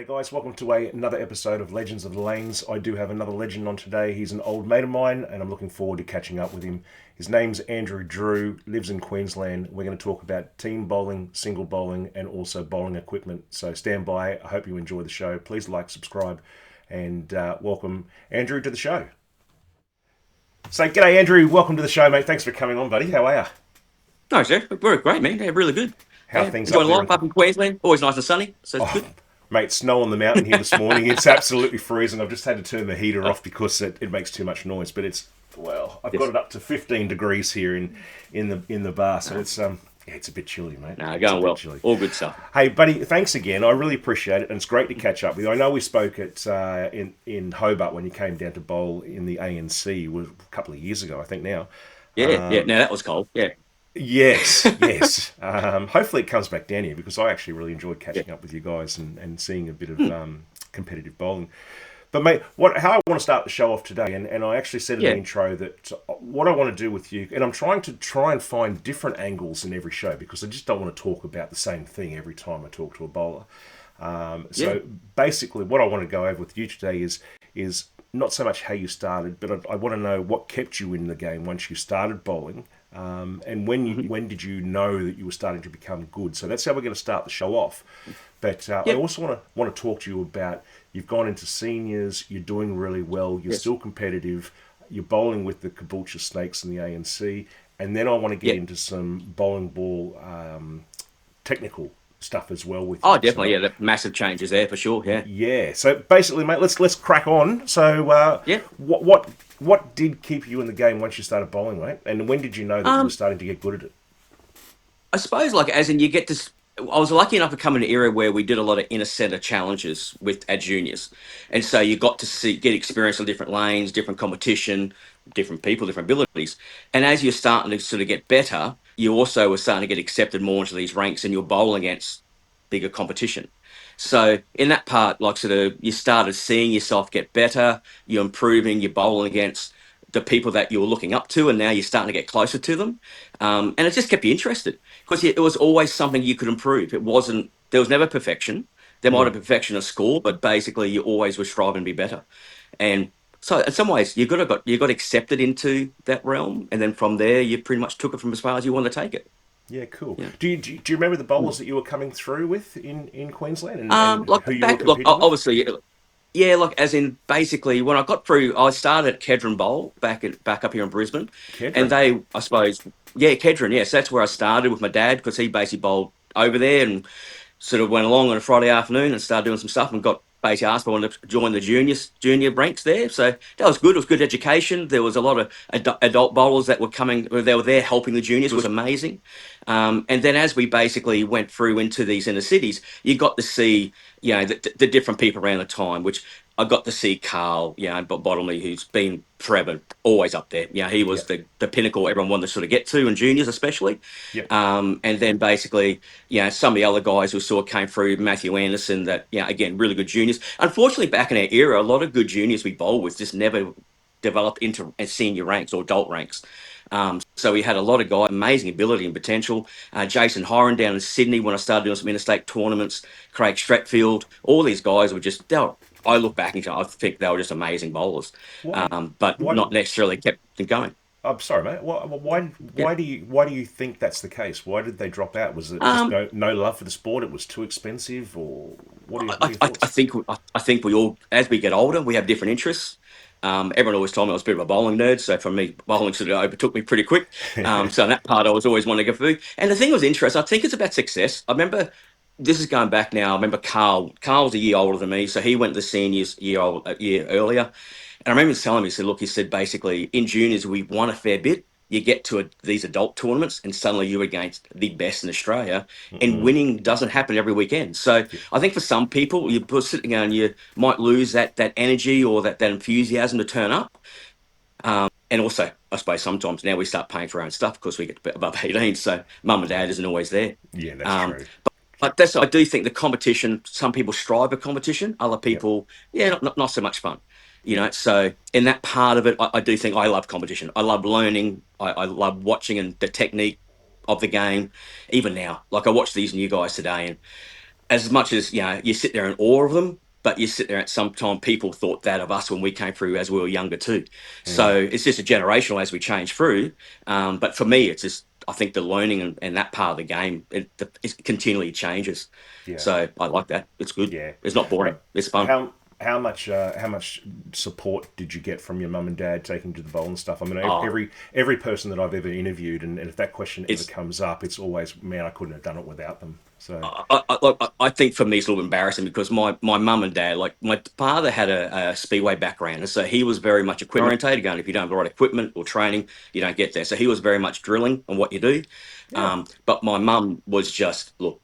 guys, welcome to another episode of Legends of the Lanes. I do have another legend on today. He's an old mate of mine and I'm looking forward to catching up with him. His name's Andrew Drew, lives in Queensland. We're going to talk about team bowling, single bowling and also bowling equipment. So stand by. I hope you enjoy the show. Please like, subscribe and welcome Andrew to the show. So g'day Andrew, welcome to the show mate. Thanks for coming on buddy. How are you? No, sir. We're great, man. Yeah, really good. How are things enjoying up there? life up in Queensland. Always nice and sunny, so it's good. Mate, snow on the mountain here this morning. It's absolutely freezing. I've just had to turn the heater off because it makes too much noise. But I've got it up to 15 degrees here in the bar, so it's a bit chilly, mate. No, going well. Chilly. All good stuff. Hey, buddy, thanks again. I really appreciate it, and it's great to catch up with you. I know we spoke at in Hobart when you came down to bowl in the ANC a couple of years ago, I think now. Yeah. Now that was cold. Yeah. Yes. Hopefully it comes back down here because I actually really enjoyed catching up with you guys and seeing a bit of competitive bowling. But mate, how I want to start the show off today, and I actually said in the intro that what I want to do with you, and I'm trying and find different angles in every show because I just don't want to talk about the same thing every time I talk to a bowler. Basically what I want to go over with you today is not so much how you started, but I want to know what kept you in the game once you started bowling. And when did you know that you were starting to become good? So that's how we're going to start the show off. But I also want to talk to you about you've gone into seniors, you're doing really well, you're still competitive, you're bowling with the Caboolture Snakes in the ANC, and then I want to get into some bowling ball technical stuff as well with you. Oh, definitely, the massive changes there for sure. Yeah. So basically, mate, let's crack on. So what did keep you in the game once you started bowling, mate? And when did you know that you were starting to get good at it? I suppose, as in you get to. I was lucky enough to come in an era where we did a lot of inner centre challenges with our juniors, and so you got to get experience on different lanes, different competition, different people, different abilities. And as you're starting to sort of get better, you also were starting to get accepted more into these ranks, and you're bowling against bigger competition. So in that part, you started seeing yourself get better, you're improving, you're bowling against the people that you were looking up to, and now you're starting to get closer to them. And it just kept you interested because it was always something you could improve. There was never perfection. There might have been perfection of score, but basically you always were striving to be better. And so in some ways you got accepted into that realm. And then from there, you pretty much took it from as far as you wanted to take it. Yeah, cool. Yeah. Do you remember the bowlers that you were coming through with in Queensland and who you were competing with? Obviously, as in basically when I got through, I started at Kedron Bowl back up here in Brisbane, and Kedron, yes, that's where I started with my dad because he basically bowled over there and sort of went along on a Friday afternoon and started doing some stuff and got basically asked if I wanted to join the junior ranks there. So that was good. It was good education. There was a lot of adult bowlers that were coming. They were there helping the juniors. It was amazing. And then as we basically went through into these inner cities, you got to see, the different people around the time, which I got to see Carl, Bottomley, who's been forever, always up there. He was the pinnacle everyone wanted to sort of get to, and juniors especially. Yep. And then basically, some of the other guys who sort of came through, Matthew Anderson, that, again, really good juniors. Unfortunately, back in our era, a lot of good juniors we bowled with just never developed into senior ranks or adult ranks. So we had a lot of guys, amazing ability and potential. Jason Horan down in Sydney when I started doing some interstate tournaments, Craig Stratfield, all these guys were just, I look back and I think they were just amazing bowlers, but not necessarily kept them going. I'm sorry, mate. Why do you think that's the case? Why did they drop out? Was it just no love for the sport? It was too expensive, or what? I think we all, as we get older, we have different interests. Everyone always told me I was a bit of a bowling nerd, so for me, bowling sort of overtook me pretty quick. So in that part, I was always wanting to go through. And the thing was interesting. I think it's about success. I remember. This is going back now. I remember Carl. Carl's a year older than me, so he went to the seniors a year earlier. And I remember him telling me, he said, basically, in juniors, we won a fair bit. You get to these adult tournaments, and suddenly you're against the best in Australia, and winning doesn't happen every weekend. So I think for some people, you're sitting there and you might lose that energy or that enthusiasm to turn up. And also, I suppose sometimes now we start paying for our own stuff because we get above 18, so mum and dad isn't always there. Yeah, that's true. But I do think the competition, some people strive for competition, other people, not so much fun. So in that part of it, I do think I love competition. I love learning. I love watching and the technique of the game. Even now, I watch these new guys today, and as much as you sit there in awe of them, but you sit there at some time people thought that of us when we came through as we were younger too. So Mm, it's just a generational as we change through. But for me, it's just I think the learning and that part of the game it continually changes. yeah, So I like that. It's good. yeah. It's not boring. Uh, It's fun. how much support did you get from your mum and dad taking to the bowl and stuff? I mean, Oh, every person that I've ever interviewed, and if that question ever it's comes up, it's always, man, I couldn't have done it without them. So I think for me it's a little embarrassing because my mum and dad, like my father had a speedway background, and so he was very much equipment orientated. Going, if you don't have the right equipment or training, you don't get there. So he was very much drilling on what you do. yeah, But my mum was just look,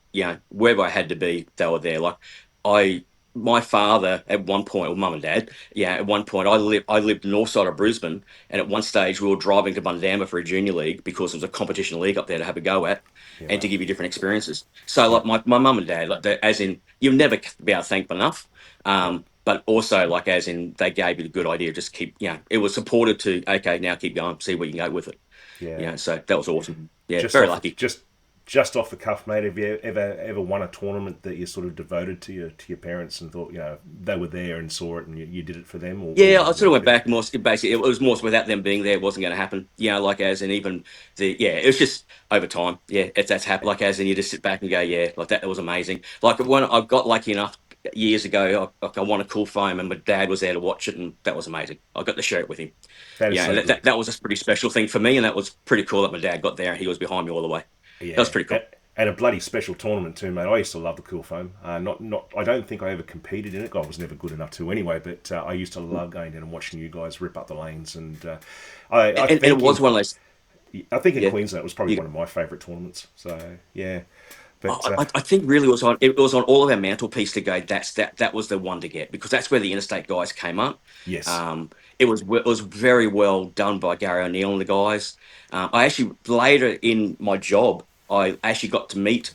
wherever I had to be, they were there. Like I, my father at one point, or mum and dad, at one point I lived north side of Brisbane, and at one stage we were driving to Bundamba for a junior league because there was a competition league up there to have a go at yeah, and wow, to give you different experiences. So yeah, like my mum and dad, like as in you'll never be able to thank them enough. yeah, But also like as in they gave you the good idea, just keep, it was supported to, okay, now keep going, see where you can go with it. yeah. So that was awesome. Yeah, Just very off the lucky. just off the cuff, mate. Have you ever won a tournament that you sort of devoted to your parents and thought they were there and saw it and you did it for them, or Yeah, did I you sort of want went to do? back more. Basically, it was more so without them being there, it wasn't going to happen. Like as in even it was just over time. Yeah, that's happened. Like as in you just sit back and go, yeah, like that was amazing. Like when I got lucky enough years ago, I won a cool foam and my dad was there to watch it, and that was amazing. I got to share it with him. That is Yeah, so and good. that was a pretty special thing for me, and that was pretty cool that my dad got there and he was behind me all the way. That was Yeah, pretty cool. and a bloody special tournament too, mate. I used to love the cool foam. Not. I don't think I ever competed in it. I was never good enough to anyway. But I used to love going down and watching you guys rip up the lanes. And I And it think was one of those. in Yeah, Queensland it was probably you one of my favourite tournaments. So yeah, but I think really it was on all of our mantelpiece to go. That was the one to get because that's where the interstate guys came up. yes, Um, it was very well done by Gary O'Neill and the guys. I actually later in my job I actually got to meet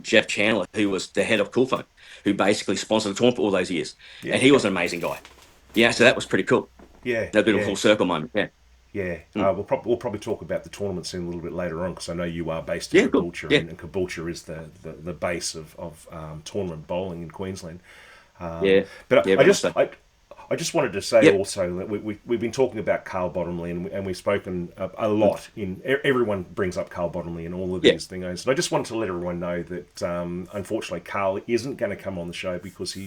Jeff Chandler, who was the head of Coolphone, who basically sponsored the tournament for all those years, yeah, and he okay, was an amazing guy. Yeah, so that was pretty cool. yeah, That bit of a yeah. full circle moment. Yeah. Yeah, Mm. we'll probably talk about the tournament scene a little bit later on because I know you are based in Yeah, cool. Caboolture, Yeah, and Caboolture is the base of tournament bowling in Queensland. yeah, But yeah. Very much so. I just wanted to say Yep. also that we've been talking about Carl Bottomley, and we've spoken a lot. Everyone brings up Carl Bottomley in all of Yeah. these things, and I just wanted to let everyone know that unfortunately Carl isn't going to come on the show because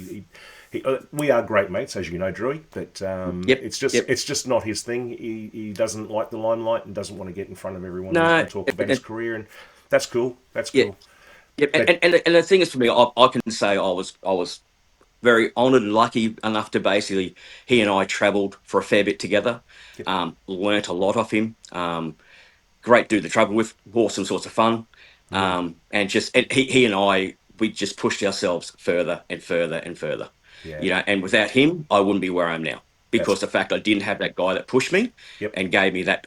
we are great mates, as you know, Drewy. But Yep. Yep. it's just not his thing. He doesn't like the limelight and doesn't want to get in front of everyone and No. talk about his career, and that's cool. That's Yeah. cool. Yep. And, But and, and the thing is, for me, I can say I was very honoured and lucky enough to basically he and I travelled for a fair bit together. Learnt a lot off him. Great dude to travel with. Awesome sorts of fun. yeah, And he and I we just pushed ourselves further and further and further. yeah, And without him, I wouldn't be where I am now that's because the fact I didn't have that guy that pushed me yep. and gave me that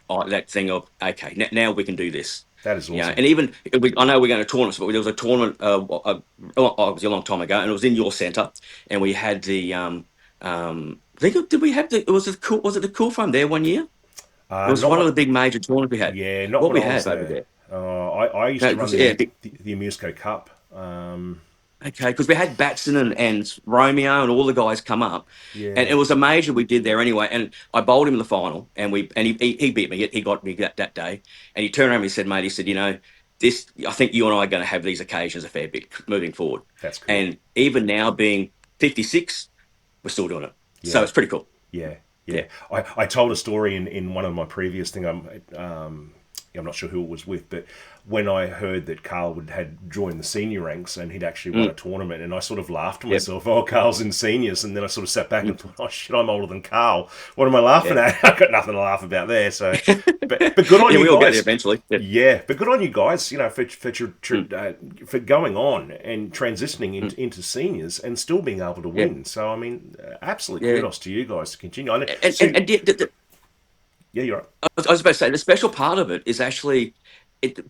thing of okay, now we can do this. That is awesome. And even I know we're going to tournaments, but there was a tournament. Obviously a long time ago, and it was in your centre, and we had the. I think did we have the? Was it the cool fun there one year? It was Not one of the what. big major tournaments we had. Yeah, not What when we I was had over there. there? I used No, to it run was yeah. the Amusco Cup. Okay, because we had Batson and Romeo and all the guys come up, and Yeah, it was a major we did there anyway. And I bowled him in the final, and he beat me. He got me that day, and he turned around and he said, "Mate," he said, this. I think you and I are going to have these occasions a fair bit moving forward. that's cool. And even now being 56, we're still doing it. So Yeah, it's pretty cool. yeah, yeah. Yeah. I told a story in one of my previous thing. I'm not sure who it was with, but when I heard that Carl had joined the senior ranks and he'd actually won a Mm, tournament, and I sort of laughed to yep. myself, "Oh, Carl's in seniors," and then I sort of sat back Mm, and thought, "Oh shit, I'm older than Carl. What am I laughing yeah. at? I got nothing to laugh about there." So, but good on Yeah, you we all get there guys. eventually. Yeah. Yeah, but good on you guys. Mm, For going on and transitioning mm, into seniors and still being able to yeah. win. So I mean, absolute Yeah. kudos to you guys to continue. I know, And, so and, and yeah, you're right. I was about to say the special part of it is actually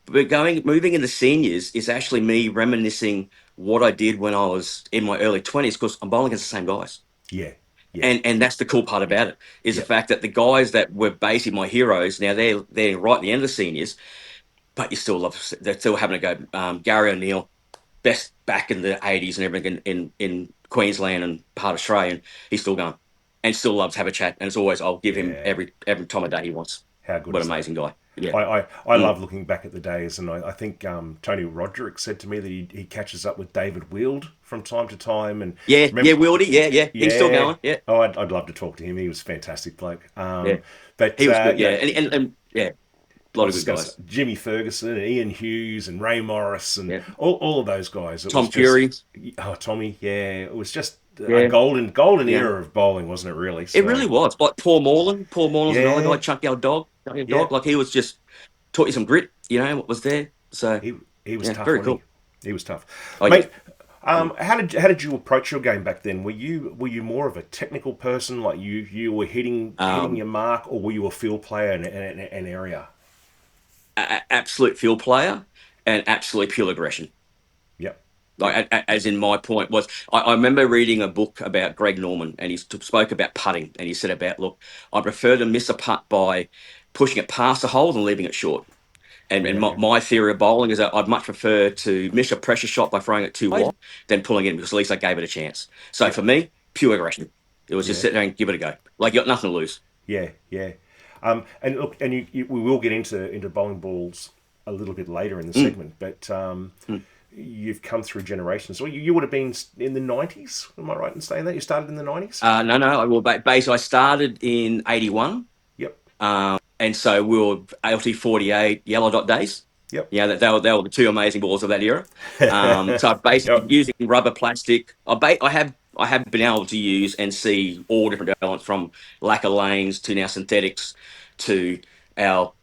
moving into seniors is actually me reminiscing what I did when I was in my early 20s because I'm bowling against the same guys. Yeah, yeah, And that's the cool part about it is the yeah, fact that the guys that were basically my heroes now they're right at the end of the seniors, but you still love they're still having to go. Gary O'Neill, best back in the 80s and everything in Queensland and part of Australia, and he's still going and still loves to have a chat. And it's always, I'll give him Yeah. every time of day he wants. How good What is an that? amazing guy. Yeah. I Mm. love looking back at the days, and I think Tony Roderick said to me that he catches up with David Wield from time to time, and Yeah, yeah, remember, Wildy, yeah, yeah. He's still yeah, going. Yeah, oh, I'd love to talk to him. He was a fantastic bloke. yeah. But He was good, you yeah. know, And yeah, a I lot was of just good going to say guys. Jimmy Ferguson and Ian Hughes and Ray Morris and Yeah. all of those guys. It was Tom just Fury. Tommy, yeah, it was just a Yeah, golden yeah. era of bowling, wasn't it? Really. It So really was. Like Paul Morland. Paul Morland's another guy, yeah, Chunky old dog. Chunky old yeah, dog. Like he was just taught you some grit, what was there. So he was yeah, tough, very wasn't cool. he? He was tough, Oh yeah. mate. How did you approach your game back then? Were you more of a technical person, like you were hitting Um, your mark, or were you a field player in an area? absolute field player and absolutely pure aggression. Yep, yep, Like as in my point was, I remember reading a book about Greg Norman, and he spoke about putting, and he said about, look, I prefer to miss a putt by pushing it past the hole than leaving it short. And yeah, my theory of bowling is that I'd much prefer to miss a pressure shot by throwing it too wide than pulling it in, because at least I gave it a chance. So yep, for me, pure aggression. It was just yeah. sit there and give it a go. Like you got nothing to lose. Yeah, yeah. And look, and we will get into bowling balls a little bit later in the Mm, segment, but mm. you've come through generations. So you would have been in the 90s. Am I right in saying that you started in the 90s? No. Base. I started in '81. Yep, And so we were LT 48 yellow dot days. yep, Yeah, they were the two amazing balls of that era. So basically yep, using rubber, plastic. I have been able to use and see all different elements from lacquer lanes to now synthetics to our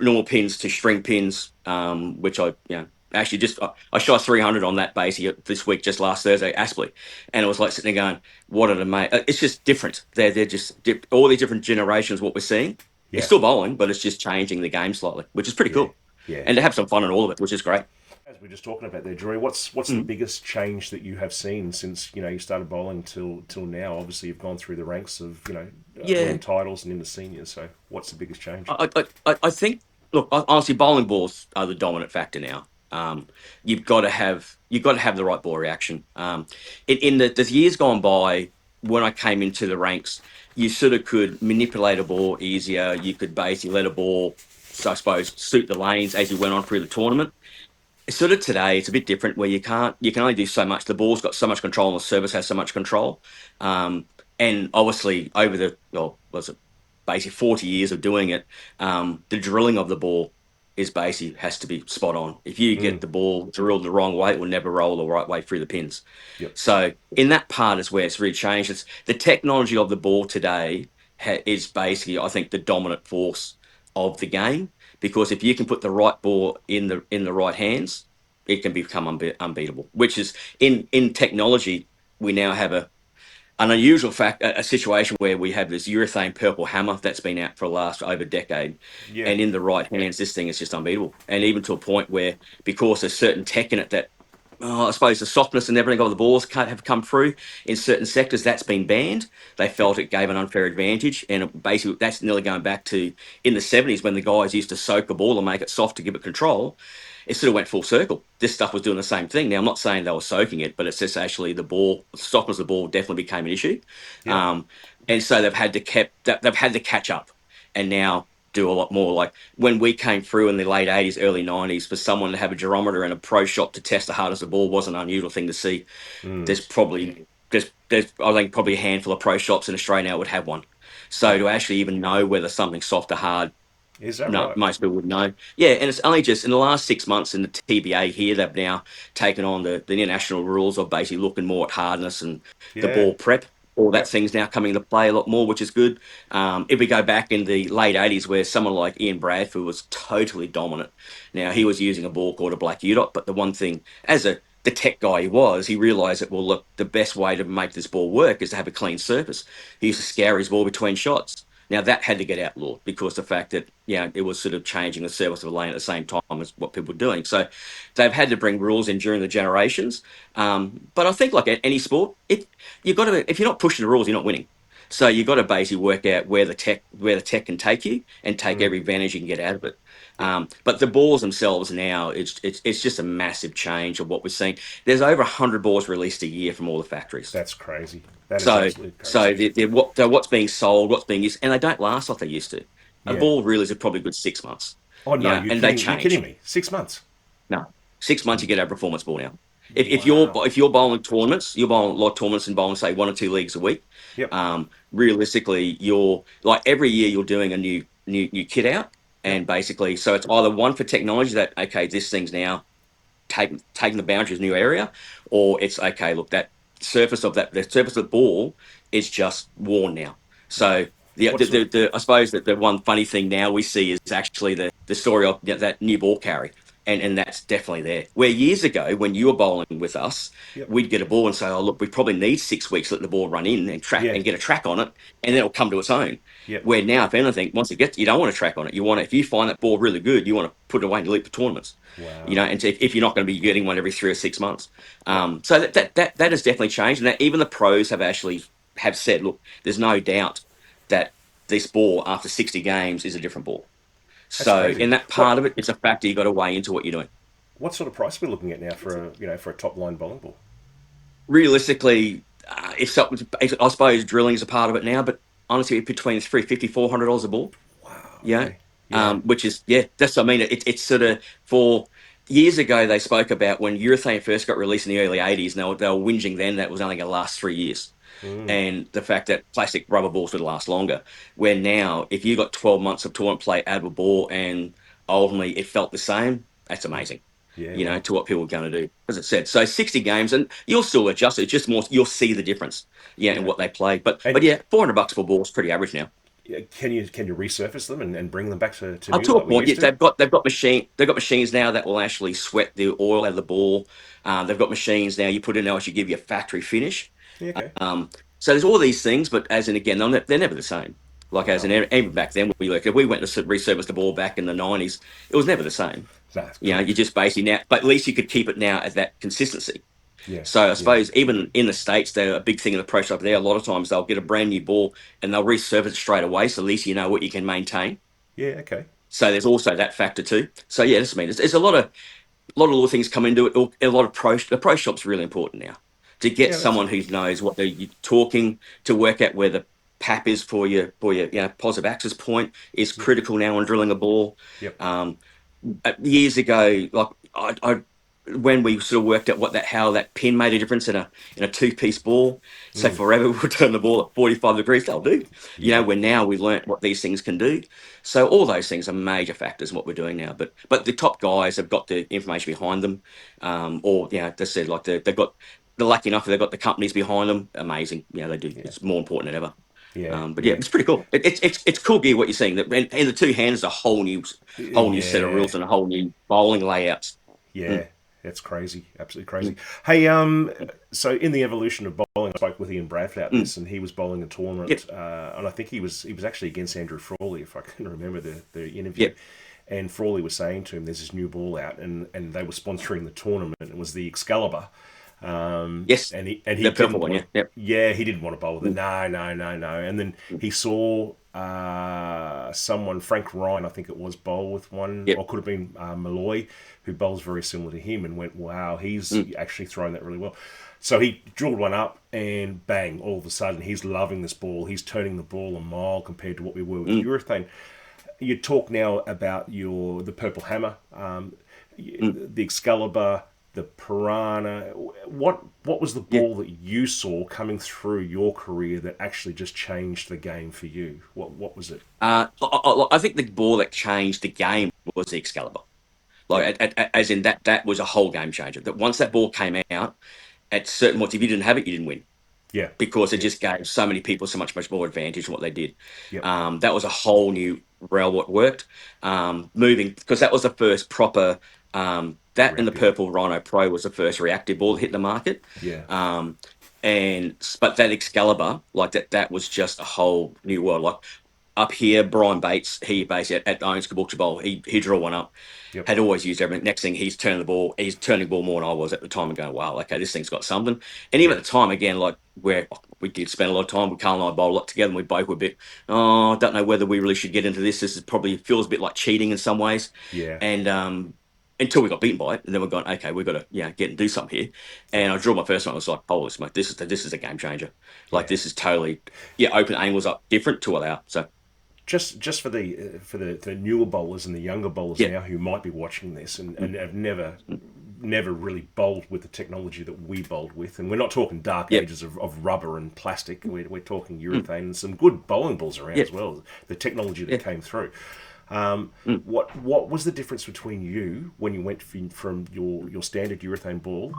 normal pins to string pins, which actually just I shot 300 on that base here this week, just last Thursday, Aspley, and it was like sitting there going, "What an amazing!" It's just different. They're just all these different generations. What we're seeing, it's yeah, still bowling, but it's just changing the game slightly, which is pretty yeah, cool, yeah. and to have some fun in all of it, which is great. As we are just talking about there, Drew, what's the Mm. biggest change that you have seen since you started bowling till now? Obviously, you've gone through the ranks of winning Yeah, titles and in the seniors. So, what's the biggest change? I think. Look, honestly, bowling balls are the dominant factor now. You've got to have the right ball reaction. In the years gone by, when I came into the ranks, you sort of could manipulate a ball easier. You could basically let a ball, so I suppose, suit the lanes as you went on through the tournament. Sort of today, it's a bit different where you can only do so much. The ball's got so much control, and the service has so much control. Um, and obviously, over the was it basically 40 years of doing it, the drilling of the ball is basically has to be spot on. If you get Mm, the ball drilled the wrong way, it will never roll the right way through the pins. yep. So in that part is where it's really changed. It's the technology of the ball today is basically, I think, the dominant force of the game, because if you can put the right ball in the right hands, it can become unbeatable. Which is in technology, we now have an unusual fact, a situation where we have this urethane purple hammer that's been out for the last over a decade, Yeah. and in the right hands, this thing is just unbeatable. And even to a point where, because there's certain tech in it that, I suppose the softness and everything of the balls can't have come through in certain sectors, that's been banned. They Yep. felt it gave an unfair advantage, and basically that's nearly going back to in the '70s when the guys used to soak a ball and make it soft to give it control. It sort of went full circle. This stuff was doing the same thing. Now, I'm not saying they were soaking it, but it's just actually the softness of the ball definitely became an issue, Yep. um, and so they've had to catch up, and now do a lot more. Like when we came through in the late '80s, early '90s, for someone to have a durometer and a pro shop to test the hardness of the ball was an unusual thing to see. Mm, There's I think probably a handful of pro shops in Australia now would have one. So yep. to actually even know whether something's soft or hard, Is that no, right? most people would know. Yeah, and it's only just in the last 6 months in the TBA here, they've now taken on the international rules of basically looking more at hardness and the Yeah. ball prep. All that Yep. thing's now coming into play a lot more, which is good. If we go back in the late '80s, where someone like Ian Bradford was totally dominant. Now he was using a ball called a black udot, but the one thing, as the tech guy he was, he realised that, well, look, the best way to make this ball work is to have a clean surface. He used to scour his ball between shots. Now that had to get outlawed because the fact that it was sort of changing the service of the lane at the same time as what people were doing. So they've had to bring rules in during the generations. But I think like at any sport, if you're not pushing the rules, you're not winning. So you've got to basically work out where the tech can take you and take Mm, every advantage you can get out of it. Yep. But the balls themselves now, it's just a massive change of what we're seeing. There's over 100 balls released a year from all the factories. That's crazy. That is So absolutely crazy. so what's being sold, what's being used, and they don't last like they used to. A Yeah. ball really is probably a good 6 months. Oh no, Yeah, you're and they kidding. You're kidding change. me. 6 months. No, 6 months you get a performance ball now. If you're Wow. if you're bowling tournaments, you're bowling a lot of tournaments and bowling say 1 or 2 leagues a week. Yep. Realistically, you're like every year you're doing a new kit out, Yep. and basically, so it's either one for technology that okay, this thing's now taking the boundaries new area, or it's okay. Look, the surface of the ball is just worn now. Yep. So What sort of? I suppose that the one funny thing now we see is actually the story of that new ball carry, and that's definitely there. Where years ago when you were bowling with us, Yep. we'd get a ball and say, oh look, we probably need 6 weeks to let the ball run in and track Yeah. and get a track on it, and then it'll come to its own. Yep. Where now, if anything, once it gets, you don't want to track on it. You want to, if you find that ball really good, you want to put it away and delete for tournaments. Wow. And if you're not going to be getting one every 3 or 6 months. Yep. So that has definitely changed, and that even the pros have said, look, there's no doubt that this ball after 60 games is a different ball. That's So crazy. in that What part of it, it's a factor you got to weigh into what you're doing. what sort of price are we looking at now for a top line bowling ball? Realistically, if I suppose drilling is a part of it now, but honestly, between $350 $400 a ball. Wow. Yeah. Okay. Yeah. Which is, yeah, that's what I mean. It's sort of for years ago, they spoke about when urethane first got released in the early 80s, and they were whinging then that it was only going to last 3 years. Mm. And the fact that plastic rubber balls would last longer. Where now, if you got 12 months of tournament play out of a ball and ultimately it felt the same, that's Mm. amazing, Yeah. Wow. to what people are going to do. As I said, so 60 games, and you'll still adjust. It's just more, you'll see the difference, in Yeah. what they play. But And yeah, $400 per ball is pretty average now. yeah, can you resurface them and bring them back to Up new to like a we point, used yes, to? they've got machines now that will actually sweat the oil out of the ball. They've got machines now you put in now actually give you a factory finish. Yeah, okay. Um, so there's all these things, but as in again, they're never the same. Like as in Wow. even back then, if we went to resurface the ball back in the 90s, it was never the same. That's You correct. just basically now, but at least you could keep it now at that consistency. Yeah. So I Yeah. suppose even in the States, they're a big thing in the pro shop there. A lot of times they'll get a brand new ball and they'll resurface it straight away. So at least you know what you can maintain. Yeah. Okay. So there's also that factor too. So yeah, that's I mean, there's a lot of little things come into it. A lot of the pro shop's really important now to get Yeah, that's someone it. who knows what they're talking to work out where the pap is for your positive access point is Yep. critical now on drilling a ball. Yep. Um, Years ago, like I when we sort of worked out how that pin made a difference in a two-piece ball. So Mm. forever we would turn the ball at 45 degrees, they'll do. Yeah. Where now we've learnt what these things can do. So all those things are major factors in what we're doing now. But the top guys have got the information behind them. Or they said like they're lucky enough they've got the companies behind them. Amazing. They do. Yeah. It's more important than ever. Yeah. But yeah, Yeah. it's pretty cool. It's cool gear what you're seeing. And the two hands is a whole new set of Yeah. rules and a whole new bowling layouts. Yeah. Mm, That's crazy. Absolutely crazy. mm, Hey, so in the evolution of bowling, I spoke with Ian Bradford about mm. this, and he was bowling a Yep, tournament, and I think he was actually against Andrew Frawley, if I can remember the interview. yep, And Frawley was saying to him, "There's this new ball out, and they were sponsoring the tournament. It was the Excalibur, yes, and he the purple didn't one. want Yeah, to. yep, Yeah, he didn't want to bowl with it. mm, No, no, no, no. And then mm, he saw someone, Frank Ryan, I think it was, bowl with one, yep, or could have been Malloy, who bowls very similar to him, and went, "Wow, he's mm, actually thrown that really well." So he drilled one up, and bang! All of a sudden, he's loving this ball. He's turning the ball a mile compared to what we were with mm, urethane. You talk now about the purple hammer, mm, the Excalibur, the Piranha. What was the yeah. ball that you saw coming through your career that actually just changed the game for you? What was it? I think the ball that changed the game was the Excalibur. Yep. Like, as in that was a whole game changer. That once that ball came out, at certain points, if you didn't have it, you didn't win. Yeah. Because it Yeah. just gave so many people so much more advantage in what they did. Yep. That was a whole new rail what worked. Moving because that was the first proper that and the Reactive. purple Rhino Pro was the first reactive ball that hit the market. Yeah. But that Excalibur, like that was just a whole new world. Like up here, Brian Bates, he basically at owns Caboolture Bowl, he drew one up, Yep. had always used everything. Next thing, he's turning the ball more than I was at the time and going, wow, okay, this thing's got something. And even Yep. at the time, again, like where we did spend a lot of time with Carl and I bowled a lot together, and we both were a bit, oh, I don't know whether we really should get into this. This is probably feels a bit like cheating in some ways. Yeah. And until we got beaten by it, and then we're going, okay, we've got to get and do something here. Yep. And I drew my first one. I was like, holy smoke, this is a game changer. Like Yeah. this is totally open angles up different to allow. So Just for the newer bowlers and the younger bowlers yeah, now who might be watching this and have never really bowled with the technology that we bowled with, and we're not talking dark yeah, ages of rubber and plastic. We're talking mm, urethane and some good bowling balls around yeah, as well. The technology that yeah. came through. Mm. What was the difference between you when you went from your standard urethane ball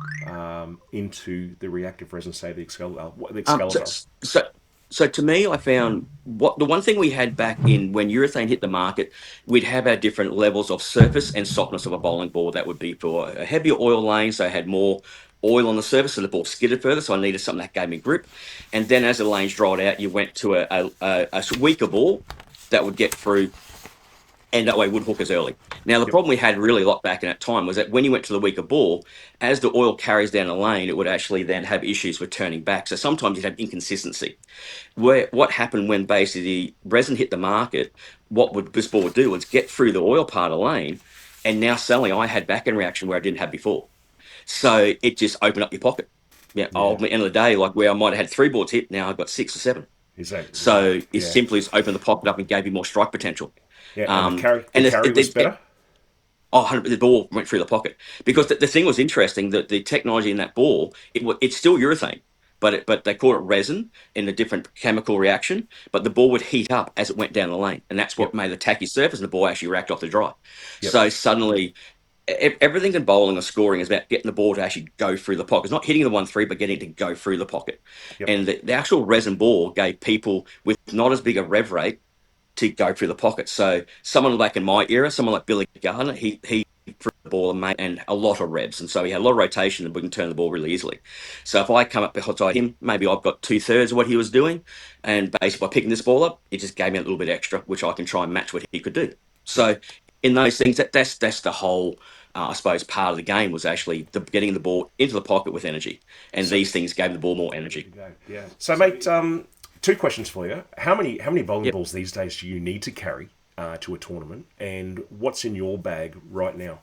into the reactive resin, say the Um, so, Excalibur? so, so to me, I found what the one thing we had back in when urethane hit the market, we'd have our different levels of surface and softness of a bowling ball. That would be for a heavier oil lane, so I had more oil on the surface, so the ball skidded further. So I needed something that gave me grip. And then as the lanes dried out, you went to a weaker ball that would get through and that way would hook us early. Now, the Yep. problem we had really a lot back in that time was that when you went to the weaker ball, as the oil carries down the lane, it would actually then have issues with turning back. So sometimes you'd have inconsistency. What happened when basically resin hit the market, what would this ball would do was get through the oil part of the lane, and now suddenly I had back end reaction where I didn't have before. So it just opened up your pocket. Yeah, Yeah. at the end of the day, like where I might have had three boards hit, now I've got six or seven. Exactly. So it Yeah. simply just opened the pocket up and gave you more strike potential. Yeah. And Um, the and carry was better. Oh, 100, the ball went through the pocket because Yeah. the thing was interesting that the technology in that ball it's still urethane, but they call it resin in a different chemical reaction. But the ball would heat up as it went down the lane, and that's what Yep. made the tacky surface, and the ball actually racked off the dry. Yep. So suddenly, everything in bowling or scoring is about getting the ball to actually go through the pocket. It's not hitting the 1-3, but getting it to go through the pocket. Yep. And the actual resin ball gave people with not as big a rev rate to go through the pocket. So someone like in my era, someone like Billy Gardner, he threw the ball and a lot of revs, and so he had a lot of rotation, and we can turn the ball really easily. So if I come up beside him, maybe I've got 2/3 of what he was doing, and basically by picking this ball up, it just gave me a little bit extra, which I can try and match what he could do. Yep. So in those things, that's the whole. I suppose part of the game was actually getting the ball into the pocket with energy, and So these things gave the ball more there energy. you go. Yeah. So, mate, two questions for you. How many bowling Yep. balls these days do you need to carry to a tournament, and what's in your bag right now?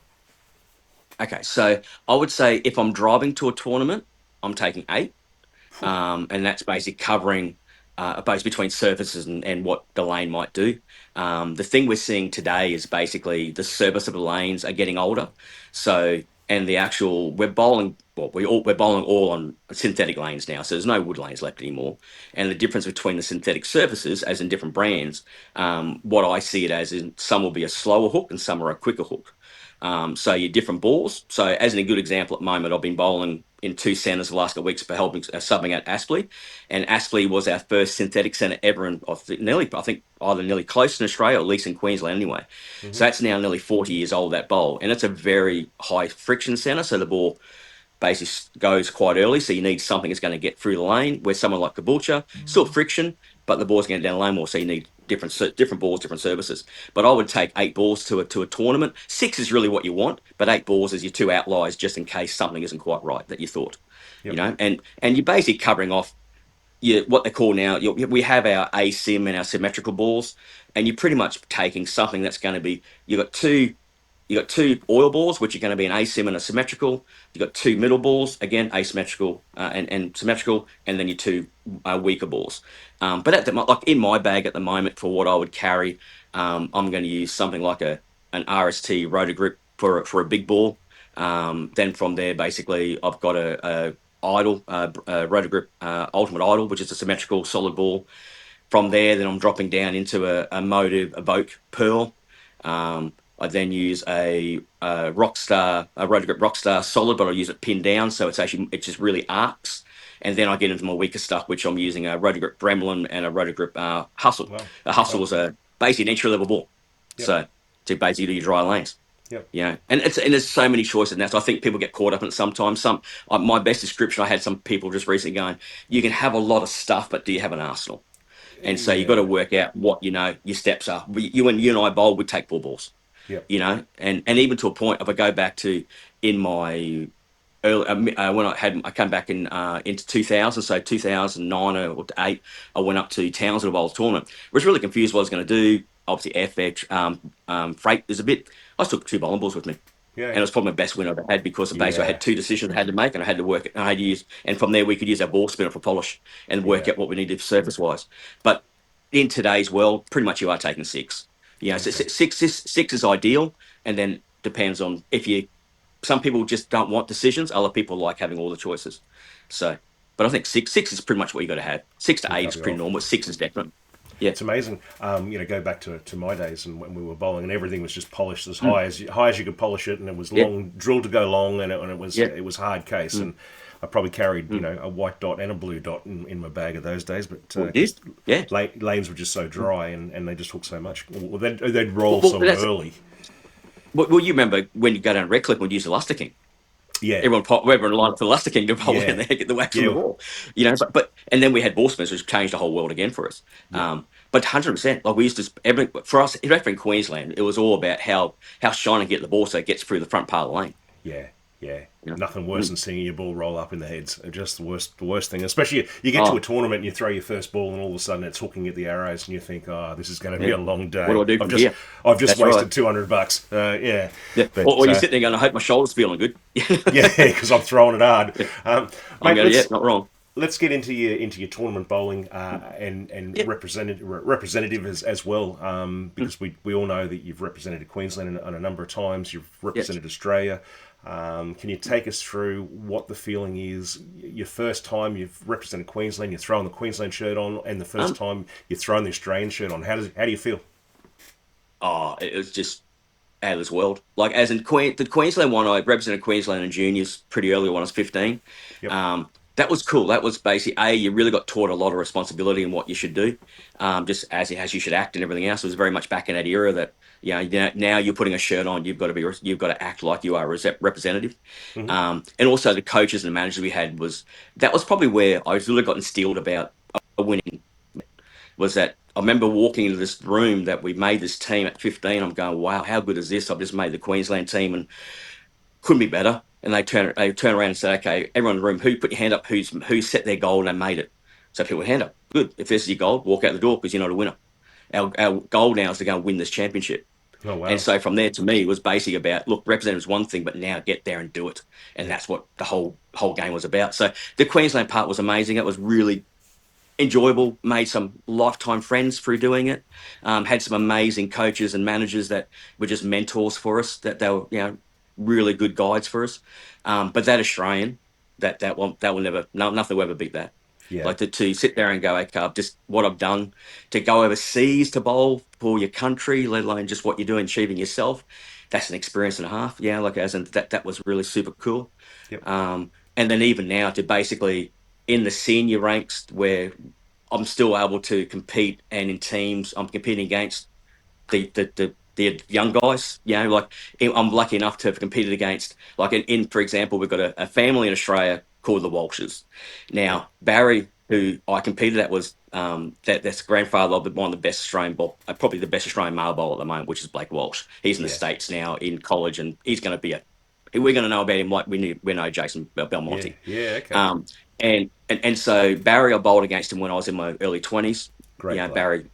Okay, so I would say if I'm driving to a tournament, I'm taking eight. And that's basically covering a base between surfaces and what the lane might do. The thing we're seeing today is basically the surface of the lanes are getting older, so and the actual we're bowling all on synthetic lanes now, so there's no wood lanes left anymore. And the difference between the synthetic surfaces, as in different brands, what I see it as in some will be a slower hook and some are a quicker hook. So your different balls. So as a good example, at the moment, I've been bowling in two centres the last couple of weeks for helping subbing at Aspley, and Aspley was our first synthetic centre ever in I think either nearly close in Australia or at least in Queensland anyway. Mm-hmm. So that's now nearly 40 years old, that bowl, and it's a very high friction centre. So the ball basically goes quite early, so you need something that's going to get through the lane. Where someone like Caboolture, still friction, but the ball's going down the lane more, so you need different balls, different services. But I would take eight balls to a tournament. Six is really what you want, but eight balls is your two outliers just in case something isn't quite right that you thought, Yep. and you're basically covering off what they call now. We have our asim and our symmetrical balls, and you're pretty much taking something that's going to be you got two oil balls, which are going to be an asim and a symmetrical. You got two middle balls, again asymmetrical and symmetrical, and then your two weaker balls. But like in my bag at the moment, for what I would carry, I'm going to use something like an RST rotor grip for a big ball. Then from there, basically, I've got a idle rotor grip ultimate idle, which is a symmetrical solid ball. From there, then I'm dropping down into a motive Evoke Pearl. I then use a Rockstar, a Rotor Grip Rockstar Solid, but I use it pinned down, so it just really arcs. And then I get into my weaker stuff, which I'm using a Rotor Grip Bremlin and a Rotor Grip Hustle. Well. A Hustle Well. was basically an entry level ball, Yep. so to basically do your dry lanes. Yep. And there's so many choices now. So I think people get caught up in it sometimes. My best description, I had some people just recently going, "You can have a lot of stuff, but do you have an arsenal?" And so you got to Yeah. work out what your steps are. You and I bowl, we take 4 balls, Yep. and even to a point. If I go back to in my early when I came back into 2000, so 2009 or 8, I went up to Townsville Bowls tournament. I was really confused what I was going to do. Obviously, FX freight is a bit. I took 2 bowling balls with me, Yeah. and it was probably my best win I've ever had because basically I Yeah. had 2 decisions I had to make, and I had to work. I had to use, and from there we could use our ball spinner for polish and work Yeah. out what we needed surface wise. But in today's world, pretty much you are taking 6. So Okay. six is ideal, and then depends on if you. Some people just don't want decisions. Other people like having all the choices. So, but I think six is pretty much what you got to have. 6 to 8 Can is cover you pretty off. normal. 6 is definite. Yeah. It's amazing. Go back to my days and when we were bowling, and everything was just polished as Mm. high as you could polish it, and it was Yeah. long drilled to go long, and Yeah. it was hard case, Mm. and I probably carried Mm. a white dot and a blue dot in my bag of those days, but Well, you because did. Yeah. lanes were just so Mm. dry and they just took so much. Well, they'd Well, roll well, so that's early. well. You remember when you go down Red Cliff and we'd use the Luster King. Yeah, Everyone lined up for the Luster King to bowl in yeah, there, get the wax from the yeah, ball. But and then we had ball spinners, which changed the whole world again for us. yeah, But 100%, like we used to for us, in Queensland, it was all about how shiny get the ball so it gets through the front part of the lane. yeah, yeah. You know? Nothing worse Mm. than seeing your ball roll up in the heads. Just the worst thing. Especially you get to a Oh, tournament and you throw your first ball and all of a sudden it's hooking at the arrows and you think, oh, this is going to be yeah. a long What do day. I do from here? I've just That's right. wasted $200. Yeah, Yeah. but Or you sit there going, I hope my shoulder's feeling good. yeah, because I'm throwing it hard. Yeah. I'm Mate, going, yeah, not wrong. let's get into your tournament bowling and Yeah. representative as well, Mm. because we all know that you've represented Queensland on a number of times. You've Yeah. represented Australia. Can you take us through what the feeling is? Your first time you've represented Queensland, you're throwing the Queensland shirt on, and the first Um, time you're throwing the Australian shirt on. How do you feel? it was just out of this world. Like as in the Queensland one, I represented Queensland in juniors pretty early when I was 15. Yep. That was cool. That was basically you really got taught a lot of responsibility in what you should do, just as you should act and everything else. It was very much back in that era that now you're putting a shirt on, you've got to act like you are a representative. Hmm. And also the coaches and the managers we had that was probably where I really got instilled about winning. Was that I remember walking into this room that we made this team at 15. I'm going, wow, how good is this? I've just made the Queensland team and couldn't be better. And they turn around and say, okay, everyone in the room, who put your hand up? Who set their goal and they made it? So people hand up. Good. If this is your goal, walk out the door because you're not a winner. Our goal now is to go and win this championship. Oh And wow. so from there to me it was basically about look, represent is one thing, but now get there and do it. And Yep. that's what the whole game was about. So the Queensland part was amazing. It was really enjoyable, made some lifetime friends through doing it, had some amazing coaches and managers that were just mentors for us, that they were really good guides for us. But that Australian, that will never, no, nothing will ever beat that. Yeah. Like to sit there and go, okay, I've just what I've done to go overseas to bowl for your country, let alone just what you're doing, achieving yourself. That's an experience and a half. Yeah, like as in that was really super cool. Yep. And then even now to basically in the senior ranks where I'm still able to compete and in teams I'm competing against the young guys. Like I'm lucky enough to have competed against like for example, we've got a family in Australia called the Walshes. Yep. Now Barry, who I competed at, was that's grandfather of one of the best Australian bowl, probably the best Australian male bowler at the moment, which is Blake Walsh. He's in the Yeah. States now in college, and he's going to be we're going to know about him like we know Jason Yeah. Belmonte. Yeah. Okay. Um, and so Barry, I bowled against him when I was in my early 20s. Great player.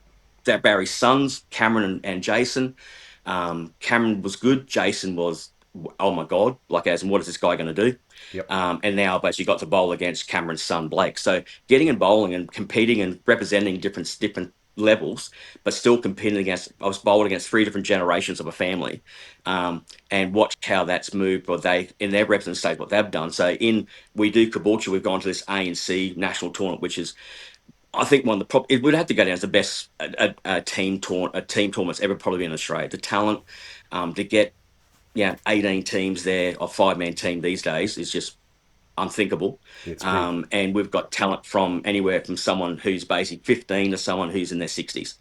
Barry's sons, Cameron and Jason. Cameron was good. Jason was, oh my God, like as in what is this guy going to do? Yep. And now I've actually got to bowl against Cameron's son Blake. So getting in bowling and competing and representing different levels, but still competing against. I was bowling against 3 different generations of a family, and watch how that's moved. Or they in their representative state what they've done. So we do Caboolture. We've gone to this ANC national tournament, which is I think one of the it would have to go down as the best team tournament's ever probably been in Australia. The talent to get 18 teams there, a 5-man team these days is just unthinkable. It's big. And we've got talent from anywhere from someone who's basically 15 to someone who's in their 60s.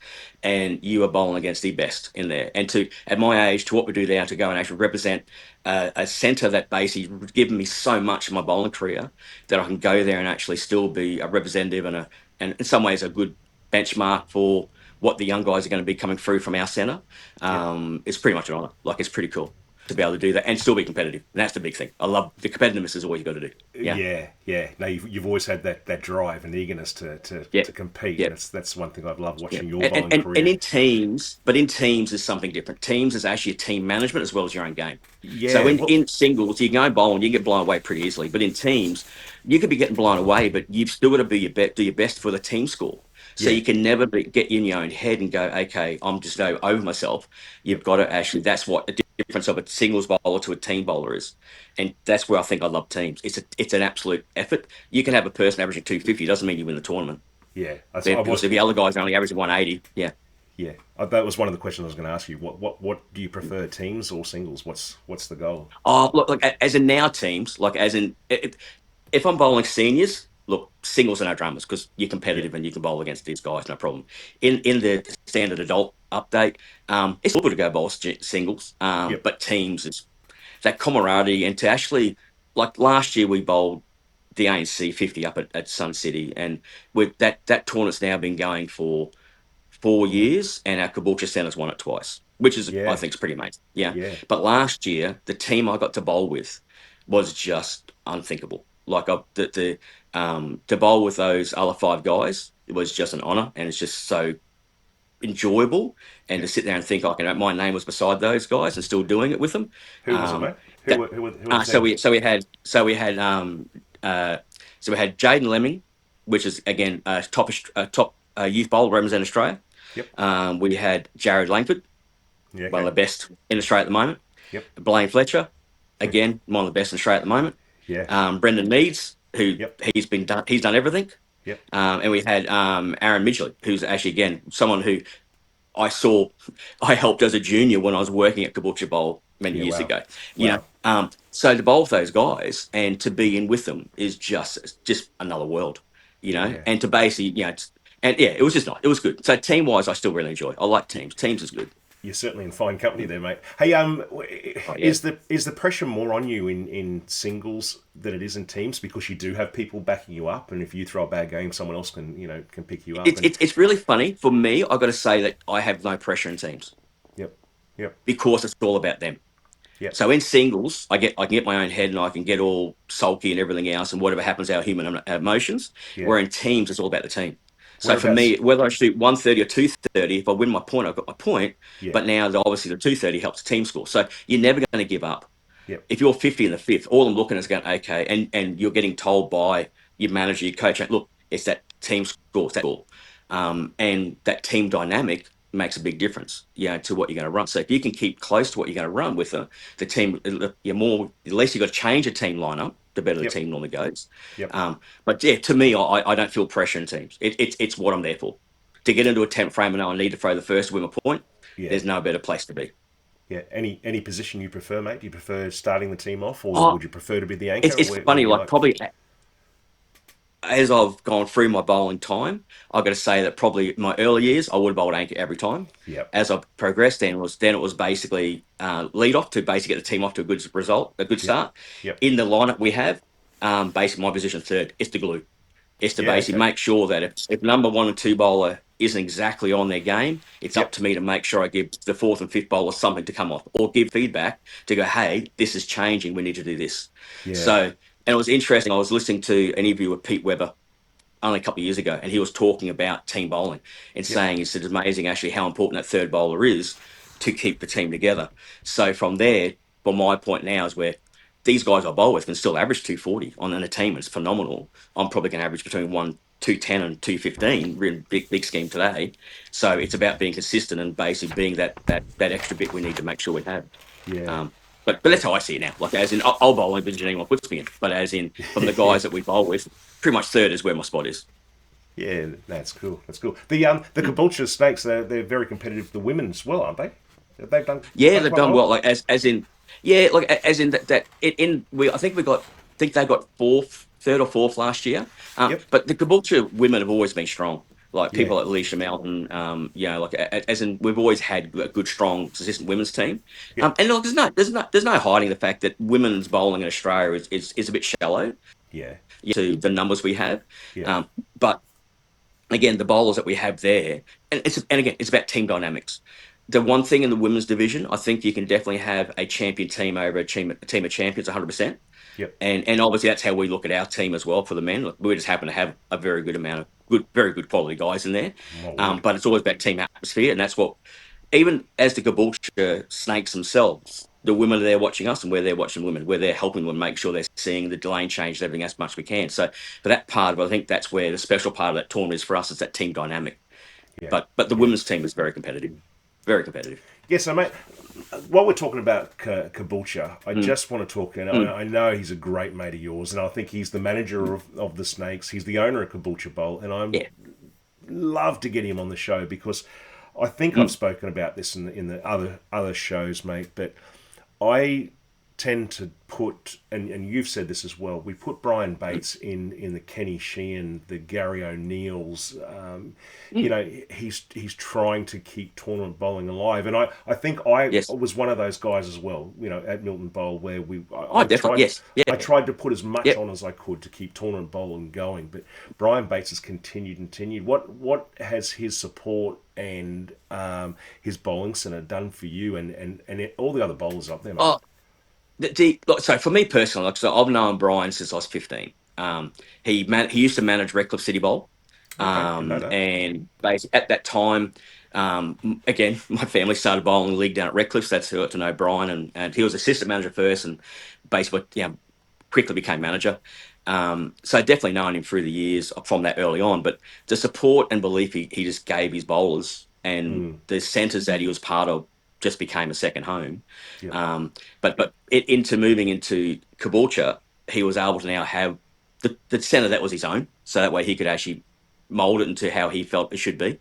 And you are bowling against the best in there. And at my age, to what we do now, to go and actually represent a centre that basically given me so much in my bowling career that I can go there and actually still be a representative and in some ways a good benchmark for what the young guys are going to be coming through from our centre. Yep. It's pretty much an honour. Like, it's pretty cool to be able to do that and still be competitive. And that's the big thing. I love the competitiveness is all you got to do. Yeah. Yeah, yeah. No, you've always had that drive and eagerness Yeah. to compete. Yeah. That's one thing I've loved Yeah. watching your And, bowling and, and career. in teams, but in teams is something different. Teams is actually a team management as well as your own game. So Yeah, well, in singles, you can go bowl and you can get blown away pretty easily. But in teams, you could be getting blown away, but you've still got to be do your best for the team score. So yeah, you can never get in your own head and go, okay, I'm just go over myself. You've got to actually, that's what the difference of a singles bowler to a team bowler is. And that's where I think I love teams. It's an absolute effort. You can have a person averaging 250, doesn't mean you win the tournament. yeah. I Because was, if the other guys only averaging 180, yeah. yeah. That was one of the questions I was going to ask you. What do you prefer, teams or singles? What's the goal? Oh, look, like as in now teams, like as in if I'm bowling seniors, look, singles are no dramas because you're Yeah, competitive and you can bowl against these guys, no problem. In the standard adult update, it's good to go bowl singles, yep. but teams is that camaraderie and to actually like last year we bowled the ANC 50 up at Sun City, and with that tournament's now been going for 4 years, and our Caboolture Centre's won it twice, which is I Yeah, think is pretty amazing. Yeah, yeah, but last year the team I got to bowl with was just unthinkable. Like to bowl with those other five guys, it was just an honour, and it's just so enjoyable. And to yep. sit there and think, like, my name was beside those guys and still doing it with them. Who was it, Um, mate? that Who were the team? uh, so we had Jaden Lemming, which is again top youth bowler representing Australia. Yep. We had Jared Langford, Yeah. one Okay. of the best in Australia at the moment. Yep. Blaine Fletcher, again, one of the best in Australia at the moment. Yeah. Brendan Meads, who Yep. he's done everything. Yep. And we had Aaron Midgley, who's actually again someone who I saw, I helped as a junior when I was working at Caboolture Bowl many Yeah. years Wow. ago. Wow. So to bowl with those guys and to be in with them is just another world, Yeah. and to basically, and yeah, it was just nice. It was good. So team wise, I still really enjoy. I like teams. Teams is good. You're certainly in fine company there, mate. Hey, Oh yeah. is the pressure more on you in singles than it is in teams because you do have people backing you up, and if you throw a bad game, someone else can pick you up. It's And it's it's really funny for me. I got to say that I have no pressure in teams yep, yep, because it's all about them. yep, So in singles, I can get my own head and I can get all sulky and everything else and whatever happens, our human emotions. yeah. Where in teams, it's all about the team. So for Whereabouts? me, whether I shoot 130 or 230, if I win my point, I've got my point. Yeah, But now obviously the 230 helps the team score. So you're never going to give up. yep, If you're 50 in the fifth, all I'm looking is going, okay, and you're getting told by your manager, your coach, look, it's that team score, it's that score. And that team dynamic makes a big difference, to what you're going to run. So if you can keep close to what you're going to run with the team, you're more, at least you've got to change a team lineup, the better the yep, team normally goes. yep, But yeah, to me, I don't feel pressure in teams. It's what I'm there for. To get into a 10th frame and I need to throw the first to win my point, yeah, there's no better place to be. yeah. Any position you prefer, mate? Do you prefer starting the team off, or Oh, would you prefer to be the anchor? it's, Or it's where funny, do you like like? probably as I've gone through my bowling time, I've got to say that probably my early years I would have bowled anchor every time. Yep, As I progressed, then it was basically lead off to basically get the team off to a good result, a good yep, start. yep. In the lineup we have, basically my position third is the glue. Is to Yeah, basically okay. make sure that if number one and two bowler isn't exactly on their game, it's up Yep, to me to make sure I give the fourth and fifth bowler something to come off or give feedback to go, hey, this is changing. We need to do this. yeah, So, and it was interesting. I was listening to an interview with Pete Weber only a couple of years ago, and he was talking about team bowling and yep, saying, he said, it's amazing actually how important that third bowler is to keep the team together. So from there, from my point now is where these guys I bowl with can still average 240 on an team. It's phenomenal. I'm probably going to average between 210 and 215 in big scheme today. So it's about being consistent and basically being that extra bit we need to make sure we have. yeah, Um, but that's how I see it now. Like as in, I'll bowl in anyone puts me in. But as in, from the yeah. guys that we bowl with, pretty much third is where my spot is. Yeah, that's cool. That's cool. The Caboolture Snakes, they're very competitive. The women as well, aren't they? They've Yeah, done they've quite done well. well. Like as in, yeah, like as in that in we I think think they got fourth, third or fourth last year. Yep. But the Caboolture women have always been strong. Like Yeah. people like Alicia Melton, like as in we've always had a good, strong, consistent women's team. Yep. And look, there's no hiding the fact that women's bowling in Australia is a bit shallow Yeah. to the numbers we have. Yeah. Um, but again, the bowlers that we have there, and again, it's about team dynamics. The one thing in the women's division, I think you can definitely have a champion team over a team of champions, 100%. Yep. And obviously that's how we look at our team as well for the men. Like, we just happen to have a very good amount of very good quality guys in there. My word. But it's always about team atmosphere, and that's what, even as the Caboolture Snakes themselves, the women are there watching us, and we're there watching women. We're there helping them make sure they're seeing the lane change, everything as much as we can. So for that part of it, I think that's where the special part of that tournament is for us, is that team dynamic. Yeah. But the Yeah. women's team is very competitive, very competitive. Yes, so mate, while we're talking about Caboolture, I Mm, just want to talk, and mm, I know he's a great mate of yours, and I think he's the manager of the Snakes. He's the owner of Caboolture Bowl, and I yeah. love to get him on the show because I think I've Mm, spoken about this in the other shows, mate, but I tend to put, and you've said this as well, we put Brian mm, Bates in the Kenny Sheehan, the Gary O'Neills. mm. He's trying to keep tournament bowling alive, and I think I Yes. was one of those guys as well. At Milton Bowl where Oh, I definitely. tried. Yes. Yeah. I tried to put as much Yep. on as I could to keep tournament bowling going, but Brian Bates has continued. What has his support and his bowling centre done for you and all the other bowlers up there, mate? Oh, so for me personally, like, so I've known Brian since I was 15. He used to manage Redcliffe City Bowl, Okay, didn't know that. and basically at that time, again, my family started bowling league down at Redcliffe. So that's who got to know Brian, and he was assistant manager first, and basically, quickly became manager. So definitely known him through the years from that early on. But the support and belief he just gave his bowlers, and Mm, the centres that he was part of, just became a second home. yep, Into moving into Caboolture, he was able to now have the centre that was his own, so that way he could actually mould it into how he felt it should be.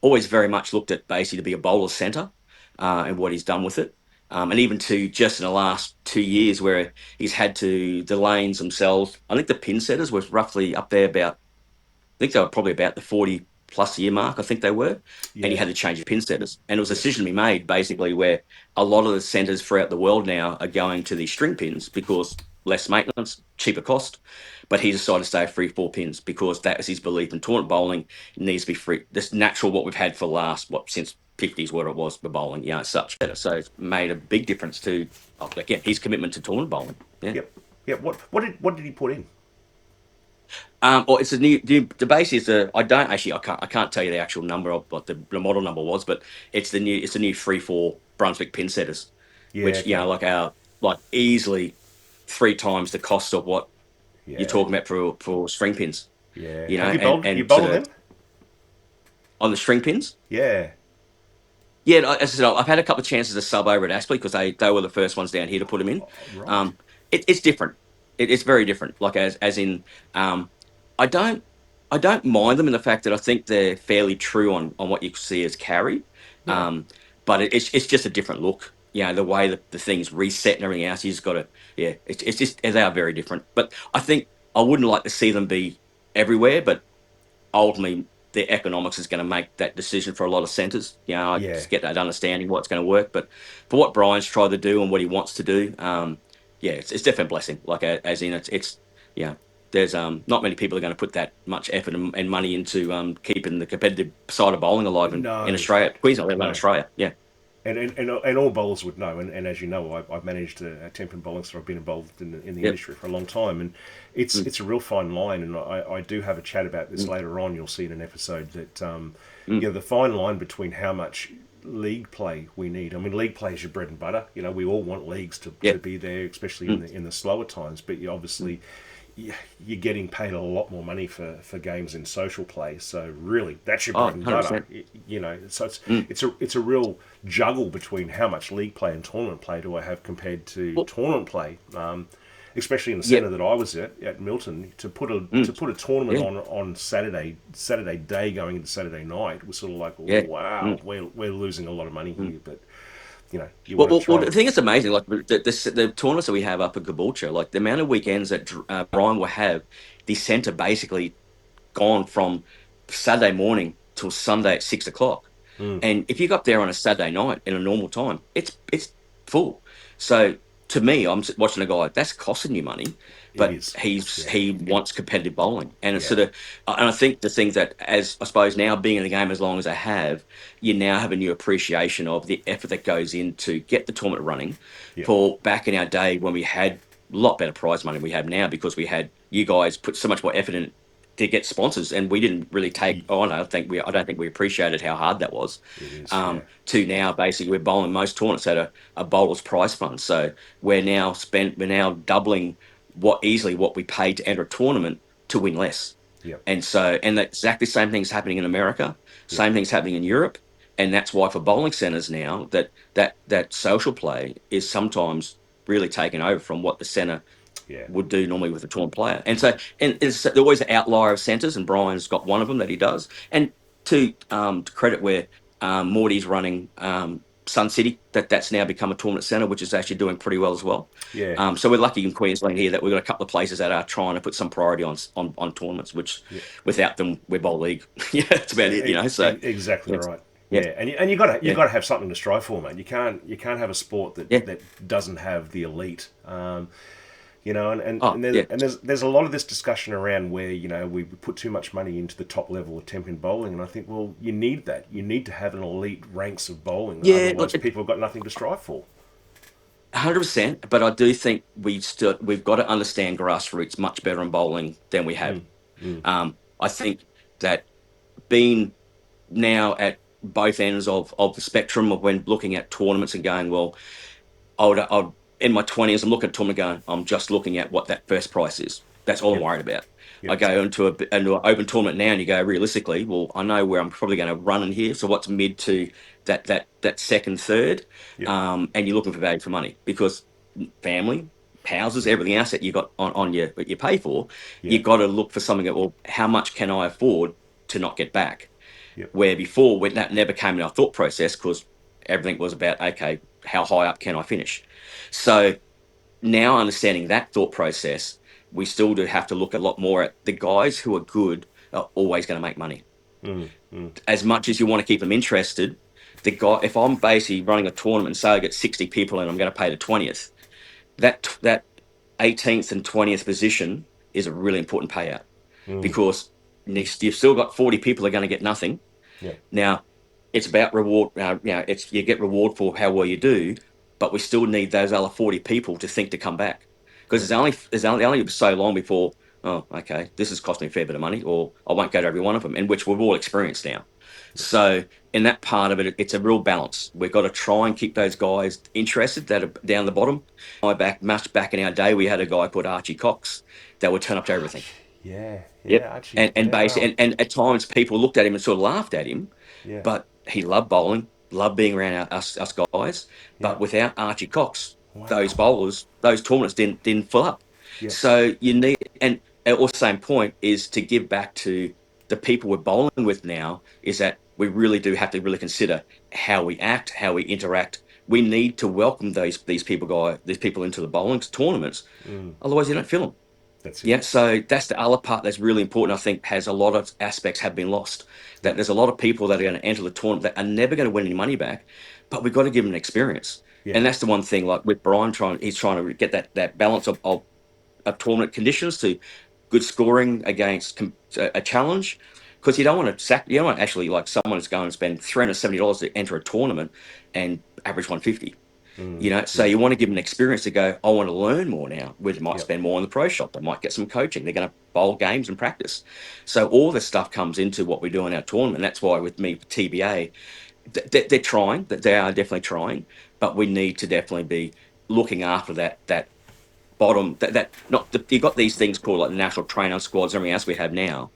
Always very much looked at basically to be a bowler centre, and what he's done with it. And even to just in the last 2 years, where he's had to the lanes themselves. I think the pin setters was roughly up there about. I think they were probably about the 40+ year mark. I think they were, and he yeah, had to change the pin setters. And it was a yeah, decision to be made basically where a lot of the centers throughout the world now are going to these string pins because less maintenance, cheaper cost. But he decided to stay at 3-4 pins because that was his belief in tournament bowling. It needs to be free. This natural what we've had for the last since 50s, what it was for bowling, such. So it's made a big difference to, again, his commitment to tournament bowling. Yeah. yep, yep. What did he put in? Or it's a the base is I don't actually, I can't tell you the actual number of what the model number was, but it's the new 3-4 Brunswick pin setters, Yeah, which, okay, like easily three times the cost of what you're yeah, talking about for string pins, yeah. you know, Have and you and bowled to them? on the string pins. Yeah, Yeah, as I said, I've had a couple of chances to sub over at Aspley because they were the first ones down here to put them in. right. Um, it's different. It's very different. Like as in, I don't I don't mind them in the fact that I think they're fairly true on what you see as carry. Yeah, But it's just a different look. The way that the things reset and everything else, you just got to, it's just, they are very different. But I think I wouldn't like to see them be everywhere, but ultimately the economics is going to make that decision for a lot of centres. I yeah. just get that understanding what's going to work. But for what Brian's tried to do and what he wants to do, it's definitely a blessing. Like, as in it's yeah. There's not many people are going to put that much effort and money into keeping the competitive side of bowling alive in No, Australia, Queensland, let alone no. Australia. Yeah. And all bowlers would know, and as you know, I've managed a Tenpin Bowling, so I've been involved in the Yep. industry for a long time, and Mm, it's a real fine line, and I do have a chat about this mm, later on. You'll see in an episode that mm. the fine line between how much league play we need. I mean, league play is your bread and butter. We all want leagues to Yep. be there, especially Mm, in the slower times. But you mm, obviously you're getting paid a lot more money for games in social play. So really, that's your oh, bread and butter. 100%. So Mm. it's a real juggle between how much league play and tournament play do I have compared to Well, tournament play. Especially in the yep. centre that I was at Milton, Mm, to put a tournament yeah. on Saturday day going into Saturday night was sort of like, Yeah. wow, Mm, we're losing a lot of money mm. here, but you Well, want to well, well, try the and thing is amazing. Like the tournaments that we have up at Caboolture, like the amount of weekends that Brian will have, the centre basically gone from Saturday morning till Sunday at 6 o'clock. mm, And if you go up there on a Saturday night in a normal time, it's full. So to me, I'm watching a guy that's costing you money, It but is. Yeah. he wants competitive bowling, and it's Yeah. sort of, and I think the things that, as I suppose now being in the game as long as I have, you now have a new appreciation of the effort that goes in to get the tournament running. Yeah. For back in our day when we had a lot better prize money than we have now, because we had, you guys put so much more effort in to get sponsors, and we didn't really take on. I don't think we appreciated how hard that was. It is. Yeah. To now, basically, we're bowling most tournaments at a bowler's prize fund. So we're now doubling what we paid to enter a tournament to win less. Yeah. And that exactly same thing's happening in America, Yeah. same thing's happening in Europe. And that's why for bowling centers now, that social play is sometimes really taken over from what the center Yeah. would do normally with a torn player. And so, and it's always an outlier of centres, and Brian's got one of them that he does. And to credit where Morty's running Sun City, that's now become a tournament centre, which is actually doing pretty well as well. Yeah. So we're lucky in Queensland here that we've got a couple of places that are trying to put some priority on tournaments, which Yeah. without them, we're bowl league. Yeah, that's about it, you know. So Exactly yes, right. yes, Yeah, and you yeah, got to have something to strive for, man. You can't have a sport yeah. that doesn't have the elite. Oh, yeah. And there's a lot of this discussion around where we put too much money into the top level of Tenpin bowling, and I think, well, you need that. You need to have an elite ranks of bowling, Yeah, otherwise look, people have got nothing to strive for. 100%, but I do think we've got to understand grassroots much better in bowling than we have. Mm, mm, I think that being now at both ends of the spectrum of when looking at tournaments and going, well, I would in my 20s, I'm looking at a tournament going, I'm just looking at what that first price is. That's all I'm yep, worried about. I yep, go into an open tournament now, and you go, realistically, well, I know where I'm probably going to run in here. So what's mid to that second, third, yep, and you're looking for value for money, because family, houses, yep, everything else that you got on your what you pay for, yeah, you got to look for something that, well, how much can I afford to not get back? yep, Where before, when that never came in our thought process, because everything was about, okay, how high up can I finish? So now, understanding that thought process, we still do have to look a lot more at the guys who are good are always going to make money. mm, mm, As much as you want to keep them interested, the guy, if I'm basically running a tournament and say I get 60 people and I'm going to pay the 20th, that 18th and 20th position is a really important payout, mm, because you've still got 40 people that are going to get nothing. yep, Now, it's about reward. It's, you get reward for how well you do, but we still need those other 40 people to think to come back, because yep, there's only so long before, oh, okay, this has cost me a fair bit of money, or I won't go to every one of them, and which we've all experienced now. yep, So in that part of it, it's a real balance. We've got to try and keep those guys interested that are down the bottom. Much back in our day, we had a guy called Archie Cox that would turn up to everything. yeah, Yep. yeah, actually, And yeah, basically, wow, and at times people looked at him and sort of laughed at him, yeah, but he loved bowling, loved being around us guys. yeah, But without Archie Cox, those wow, bowlers, those tournaments didn't fill up. yep, So you need, and also same point is to give back to the people we're bowling with now, is that we really do have to really consider how we act, how we interact. We need to welcome these people into the bowling tournaments. mm, Otherwise, you don't fill them. that's it, Yeah, so that's the other part that's really important. I think has a lot of aspects have been lost. That yep, there's a lot of people that are going to enter the tournament that are never going to win any money back, but we've got to give them an experience. yeah, And that's the one thing. Like with Brian, he's trying to get that balance of tournament conditions to good scoring against a challenge, because you don't want actually like someone who's going to spend $370 to enter a tournament and average 150. mm, So mm, you want to give them an experience to go, I want to learn more now. We might yep, spend more in the pro shop. They might get some coaching. They're going to bowl games and practice. So all this stuff comes into what we do in our tournament. That's why with me, TBA, they're trying, that they are definitely trying, but we need to definitely be looking after that bottom, you've got these things called like the national trainer squads, everything else we have now.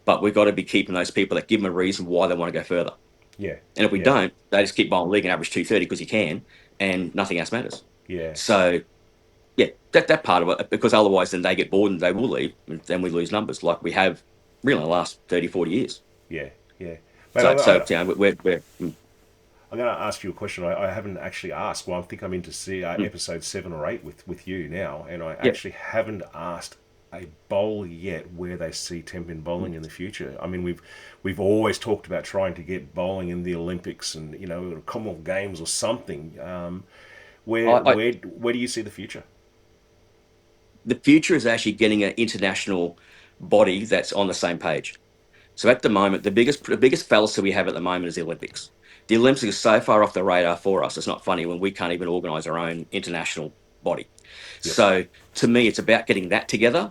But we've got to be keeping those people that give them a reason why they want to go further. yeah, And if we yeah, don't, they just keep bowling league and average 230 because you can, and nothing else matters. yeah, So yeah, that part of it, because otherwise then they get bored and they will leave, and then we lose numbers like we have really in the last 30, 40 years. yeah, yeah. Mate, So I'm going to ask you a question I haven't actually asked. Well, I think I'm into mm, episode 7 or 8 with you now, and I yeah, actually haven't asked a bowler yet where they see Tenpin bowling in the future. I mean, we've always talked about trying to get bowling in the Olympics and Commonwealth Games or something. Where do you see the future? The future is actually getting an international body that's on the same page. So at the moment, the biggest fallacy we have at the moment is the Olympics. The Olympics is so far off the radar for us. It's not funny when we can't even organise our own international body. Yep. So to me, it's about getting that together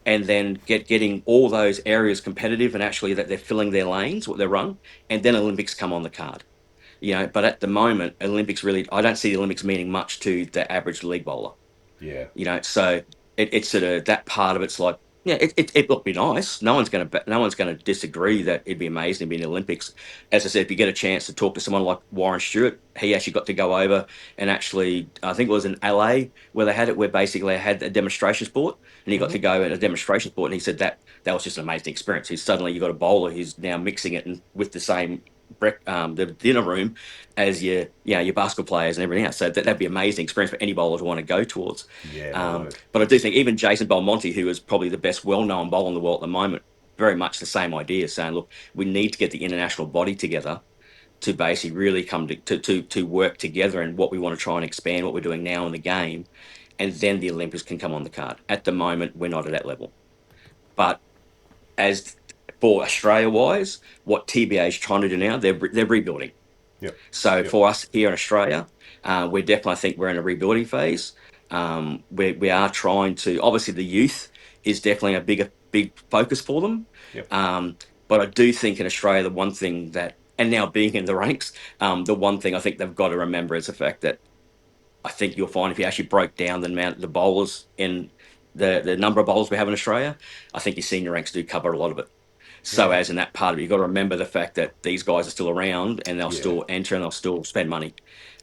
and then getting all those areas competitive and actually that they're filling their lanes, what they run, and then Olympics come on the card. But at the moment, Olympics really, I don't see the Olympics meaning much to the average league bowler. Yeah. So it's sort of that part of it's like, yeah, it would be nice. No one's going to disagree that it'd be amazing to be in the Olympics. As I said, if you get a chance to talk to someone like Warren Stewart, he actually got to go over and actually, I think it was in LA where they had it, where basically they had a demonstration sport, and he got Hmm. to go in a demonstration sport, and he said that was just an amazing experience. He's suddenly you got a bowler who's now mixing it and with the same the dinner room as your basketball players and everything else. So that'd be an amazing experience for any bowler to want to go towards. Yeah, my word. But I do think even Jason Belmonte, who is probably the best well-known bowler in the world at the moment, very much the same idea, saying, look, we need to get the international body together to basically really come to work together and what we want to try and expand what we're doing now in the game, and then the Olympics can come on the card. At the moment, we're not at that level. But as for Australia wise, what TBA is trying to do now, they're rebuilding. Yep. So Yep. for us here in Australia, we definitely think we're in a rebuilding phase. We are trying to, obviously the youth is definitely a big focus for them. Yep. Um, but I do think in Australia, the one thing that, and now being in the ranks, the one thing I think they've got to remember is the fact that I think you'll find if you actually broke down the amount the bowlers in the number of bowlers we have in Australia, I think your senior ranks do cover a lot of it. So Yeah. as in that part of it, you've got to remember the fact that these guys are still around and they'll Yeah. still enter and they'll still spend money.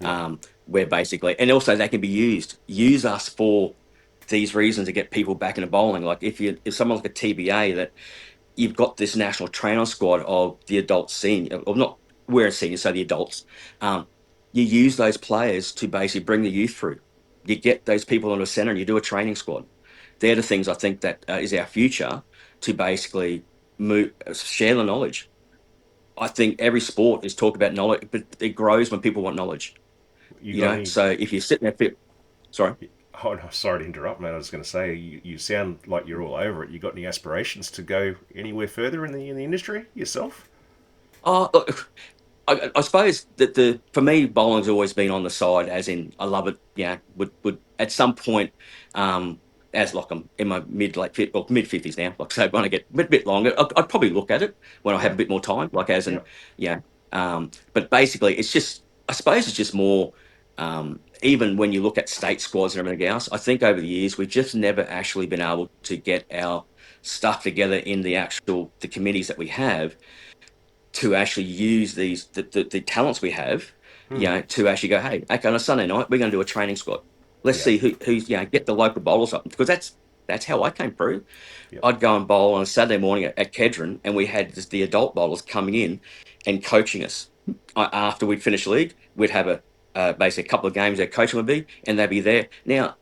Yep. Where basically, and also they can be used. Use us for these reasons to get people back into bowling. Like if someone like a TBA that you've got this national trainer squad of the adult senior, or not we're senior, so the adults. Um, you use those players to basically bring the youth through. You get those people into a centre and you do a training squad. They're the things I think that is our future to basically share the knowledge. I think every sport is talk about knowledge, but it grows when people want knowledge. You got any? So if you're sitting there, sorry. Oh no, sorry to interrupt, man. I was going to say you sound like you're all over it. You got any aspirations to go anywhere further in the industry yourself? Look, I suppose that the for me bowling's always been on the side, as in I love it. Yeah, would at some point, as like I'm in my mid 50s now. Like so, when I get a bit longer, I'd probably look at it when I have Yeah. a bit more time. Like as in Yep. yeah, but basically it's just I suppose it's just more. Even when you look at state squads and everything else, I think over the years we've just never actually been able to get our stuff together in the committees that we have to actually use the talents we have, Hmm. to actually go, hey, okay, on a Sunday night, we're going to do a training squad. Let's Yeah. see who's get the local bowlers up because that's how I came through. Yep. I'd go and bowl on a Saturday morning at Kedron, and we had the adult bowlers coming in and coaching us. After we'd finish league, we'd have basically a couple of games their coaching would be, and they'd be there. Now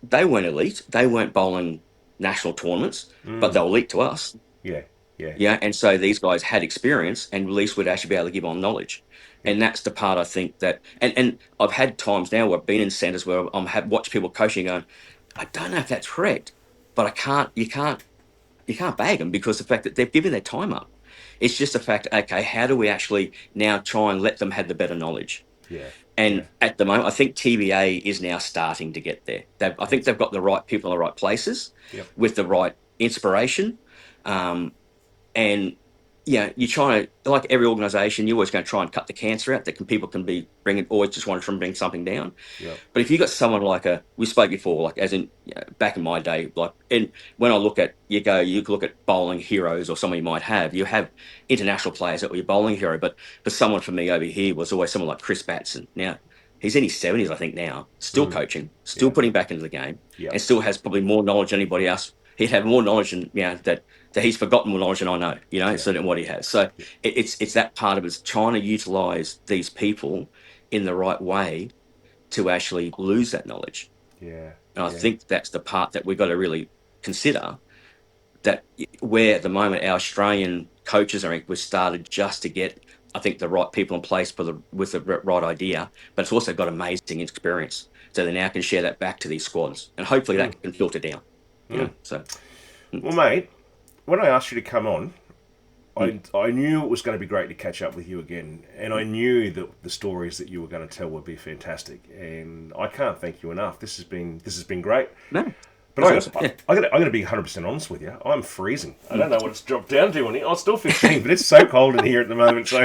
they weren't elite, they weren't bowling national tournaments, but Hmm. they were elite to us. Yeah. Yeah. And so these guys had experience and at least would actually be able to give on knowledge. Yep. And that's the part I think that, and I've had times now where I've been in centres where have watched people coaching going, I don't know if that's correct, but you can't bag them because the fact that they've given their time up. It's just the fact, okay, how do we actually now try and let them have the better knowledge? Yeah. Yeah. And at the moment, I think TBA is now starting to get there. I think That's. they've got the right people in the right places Yep. with the right inspiration. Um, and you're trying to, like every organization, you're always going to try and cut the cancer out that people can be bringing, always just want to try and bring something down. Yep. But if you got someone like we spoke before, like as in back in my day, like, and when I look at, you could look at bowling heroes or someone you have international players that were your bowling hero. But for someone for me over here was always someone like Chris Batson. Now, he's in his 70s, I think now, still Hmm. coaching, still Yeah. putting back into the game, Yep. and still has probably more knowledge than anybody else. He'd have more knowledge than, that he's forgotten more knowledge than I know, Yeah. so than what he has. So Yep. it's that part of it's trying to utilize these people in the right way to actually lose that knowledge. Yeah. And I Yeah. think that's the part that we've got to really consider that where at the moment our Australian coaches are, we've started just to get, I think, the right people in place with the right idea, but it's also got amazing experience. so they now can share that back to these squads, and hopefully Mm, that can filter down. mm. So Well, mate, when I asked you to come on, mm, I knew it was going to be great to catch up with you again, and I knew that the stories that you were going to tell would be fantastic, and I can't thank you enough. This has been great. no, But that's awesome. Yeah, I got to be 100% honest with you. I'm freezing. I don't know what it's dropped down to on here. Oh, it's still 15, but it's so cold in here at the moment. So,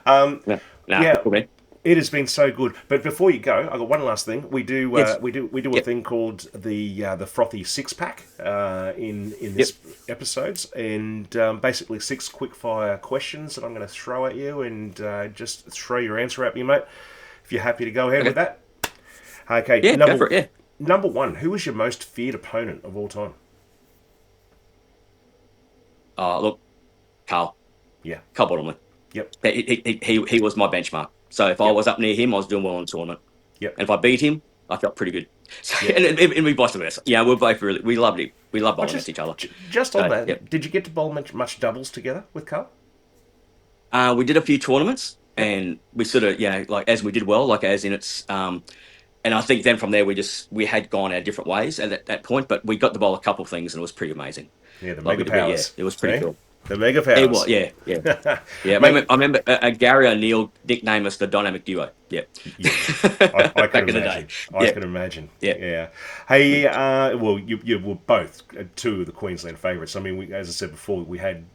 um, no, nah, yeah, cool, man. it has been so good. But before you go, I got one last thing. We do Yes, a yep, thing called the Frothy six pack in yep. this episodes, and basically 6 quickfire questions that I'm going to throw at you, and just throw your answer at me, mate. If you're happy to go ahead with Okay, that. Okay, yeah, go for it. Yeah. number one. Who is your most feared opponent of all time? Look, Carl, Yeah. Carl Bottomley. Yep. He was my benchmark. So if I Yep. was up near him, I was doing well in the tournament. Yep. And if I beat him, I felt pretty good. So, Yep. and we vice versa. Yeah, we're both really, we loved it. We love I bowling against each other. just on So, yep. that, did you get to bowl much doubles together with Carl? We did a few tournaments Yep. and we sort of, like as we did well, like as in it's, and I think then from there, we had gone our different ways at that point, but we got to bowl a couple of things and it was pretty amazing. Yeah, the Like mega we did, yeah, powers. it was pretty Eh? cool. The mega It was, powers. yeah, yeah. Yeah, Mate, I remember Gary O'Neill nicknamed us the dynamic duo. Yeah, yeah, I could back in the day. imagine. I Yeah, could imagine. yeah. Yeah. Hey, well, you were both two of the Queensland favourites. I mean, as I said before, we had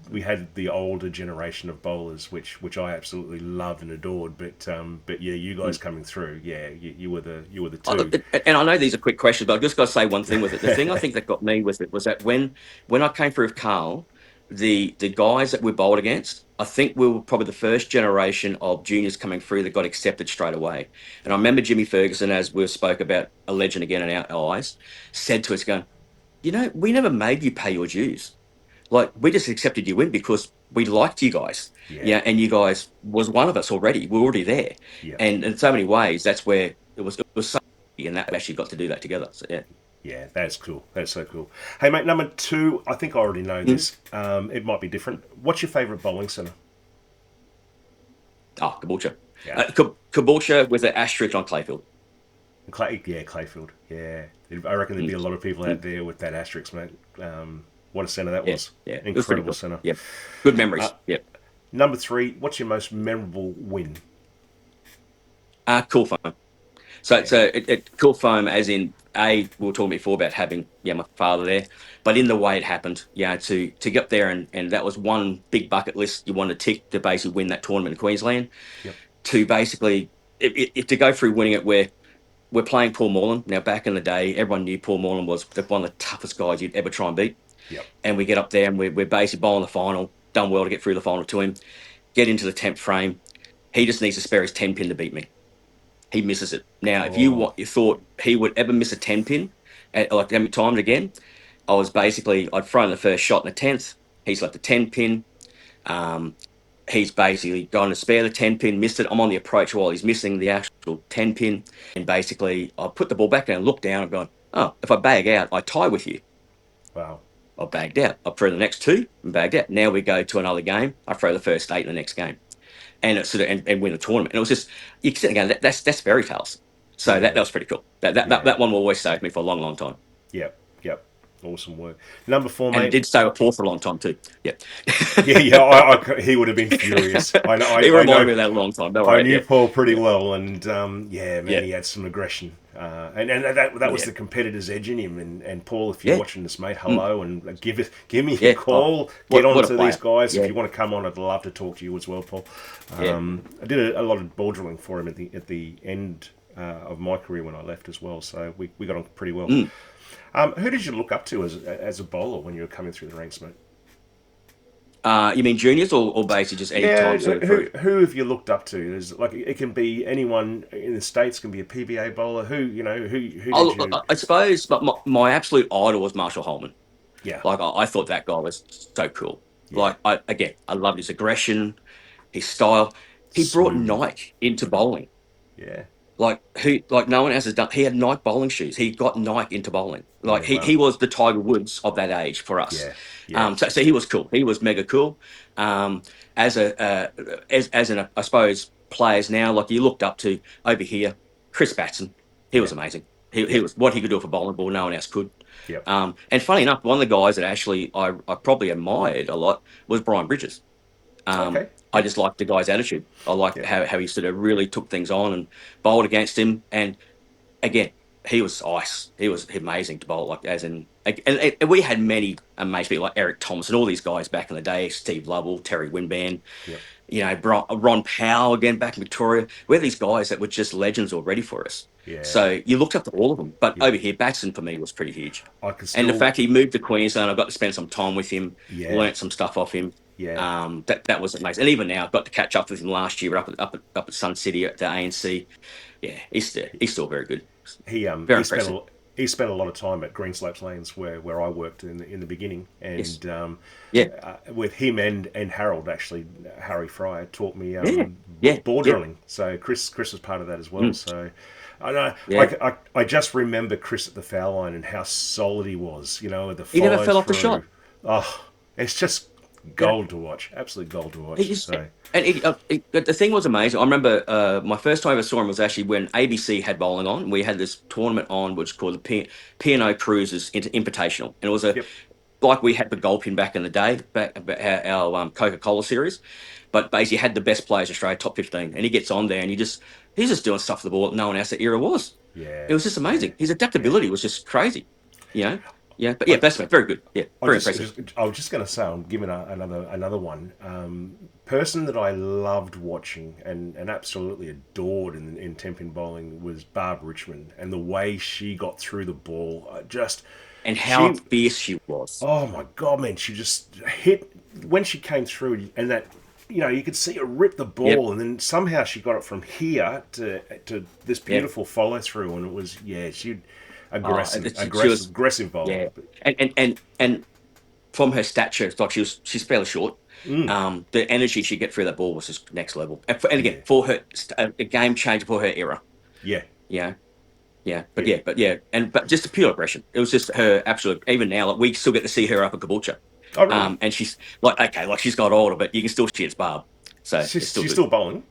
the older generation of bowlers, which I absolutely loved and adored. But yeah, you guys Mm. coming through, yeah, you were the Oh, two. and I know these are quick questions, but I've just got to say one thing with it. The thing I think that got me with it was that when I came through with Carl, the guys that we bowled against, I think we were probably the first generation of juniors coming through that got accepted straight away. And I remember Jimmy Ferguson, as we spoke about a legend again in our eyes, said to us, going, we never made you pay your dues. Like we just accepted you in because we liked you guys. Yeah, Yeah, and you guys was one of us already. We were already there. yeah, And in so many ways, that's where it was so and that we actually got to do that together. So yeah. yeah. That's cool. That's so cool. Hey, mate, number two. I think I already know Mm. this. It might be different. What's your favourite bowling centre? Caboolture. Yeah. Caboolture with an asterisk on Clayfield. Clayfield. Yeah, I reckon there'd be Mm. a lot of people out Mm. there with that asterisk, mate. What a centre that Yeah, was! yeah. It was pretty Incredible cool. centre. Yeah. Good Uh, memories. Yeah. number three. What's your most memorable win? Cool foam. So, Yeah. cool foam, as in we were talking before about having my father there, but in the way it happened, to get there and that was one big bucket list you want to tick to basically win that tournament in Queensland. Yep. To basically to go through winning it where we're playing Paul Morland. Now back in the day, everyone knew Paul Morland was one of the toughest guys you'd ever try and beat. Yep. And we get up there and we're basically bowling the final, done well to get through the final to him, get into the 10th frame. He just needs to spare his 10 pin to beat me. He misses it. Now, if Oh. you thought he would ever miss a 10 pin, like how many times again, I'd thrown the first shot in the 10th. He's left the 10 pin. Um, he's basically gone to spare the 10 pin, missed it. I'm on the approach while he's missing the actual 10 pin. And basically, I put the ball back and look down and going, oh, if I bag out, I tie with you. Wow. I bagged out. I throw the next two and bagged out. Now we go to another game. I throw the first 8 in the next game. And it's sort of and win the tournament. And it was just you sit there going, that's fairy tales. So that Yeah. was pretty cool. That Yeah. one will always stay with me for a long, long time. Yep. Yep. Awesome work. Number four, And it mate. did stay with Paul for a long time too. Yeah. Yeah. Yeah. He would have been furious. I know. He I reminded know. me of that a long time. Don't I worry. knew Yeah. Paul pretty Yeah. well, and yeah, man, Yeah. he had some aggression, and that was Yeah. the competitor's edge in him. And Paul, if you're Yeah. watching this, mate, Mm. hello, and give me a Yeah. Oh, call. Get on what a to these player. guys if Yeah. you want to come on. I'd love to talk to you as well, Paul. Yeah. I did a lot of ball drilling for him at the end of my career when I left as well, so we got on pretty well. Mm. Who did you look up to as a bowler when you were coming through the ranks, mate? You mean juniors or basically just any Yeah, time sort of who through? who have you looked up to? There's like it can be anyone in the states, can be a PBA bowler. Who did you? I suppose, but my absolute idol was Marshall Holman. Yeah, Like I thought that guy was so cool. yeah, Like I loved his aggression, his style. He brought smooth. Nike into bowling. Yeah, Like no one else has done. He had Nike bowling shoes. He got Nike into bowling. Like yeah, he wow. was the Tiger Woods of that age for us. Yeah, yeah, So he was cool. He was mega cool. Um, as a as an I suppose players now, like you looked up to over here, Chris Batson. He Yeah. was amazing. He Yep. was what he could do for bowling ball, no one else could. Yep. And funny enough, one of the guys that actually I probably admired a lot was Brian Bridges. Okay. I Yep. just liked the guy's attitude. I liked Yep. how he sort of really took things on and bowled against him. And again, he was ice. He was amazing to bowl, like as in. And we had many amazing people like Eric Thomas and all these guys back in the day. Steve Lovell, Terry Winban, Yep. Ron Powell again back in Victoria. We're these guys that were just legends already for us. Yeah. So you looked up to all of them. But Yep. over here, Batson for me was pretty huge. I can And the still. fact he moved to Queensland, I got to spend some time with him, Yeah. learnt some stuff off him. Yeah. That was amazing. And even now, I got to catch up with him last year up at Sun City at the ANC. Yeah, he's still very good. He Very he spent impressive. he spent a lot of time at Green Slopes Lanes where I worked in the beginning, Yes. and Yeah. with him and Harold actually, Harry Fry taught me Yeah. Yeah. ball Yeah. drilling. So Chris was part of that as well. Mm, So I know yeah. I just remember Chris at the foul line and how solid he was. The He never follow fell off the through. shot. Oh, it's just Yeah. gold to watch. Absolute gold to He watch. just, So the thing was amazing. I remember my first time I ever saw him was actually when ABC had bowling on. We had this tournament on, which was called the P&O Cruises Invitational, and it was a yep. like we had the gold pin back in the day, back our Coca-Cola series. But basically, you had the best players in Australia, top 15, and he gets on there, and he's just doing stuff for the ball that no one else that era was. It Yeah. was just Yeah. amazing. His Yeah. adaptability was just crazy, you know. Yeah, but yeah, I, best man, very good. Yeah, I very just, impressive. just I was just going to say, I'm giving another one. Person that I loved watching and absolutely adored in Tenpin Bowling was Barb Richmond, and the way she got through the ball. Just And how she, fierce she was. oh my god, man, she just hit when she came through, and that you could see her rip the Yep. ball, and then somehow she got it from here to this Yep. beautiful follow through, and it was she aggressive, She was. aggressive bowler. Yeah, and from her stature, it's like she's fairly short. Mm, The energy she get through that ball was just next level. And again, yeah, for her, a game changer for her era. yeah, Yeah, yeah, but yeah. yeah, but just the pure aggression. It was just her absolute. Even now, like we still get to see her up at Caboolture. Oh, really? And she's like okay, like she's got older, but you can still see it's Barb, so it's still She's good. still bowling.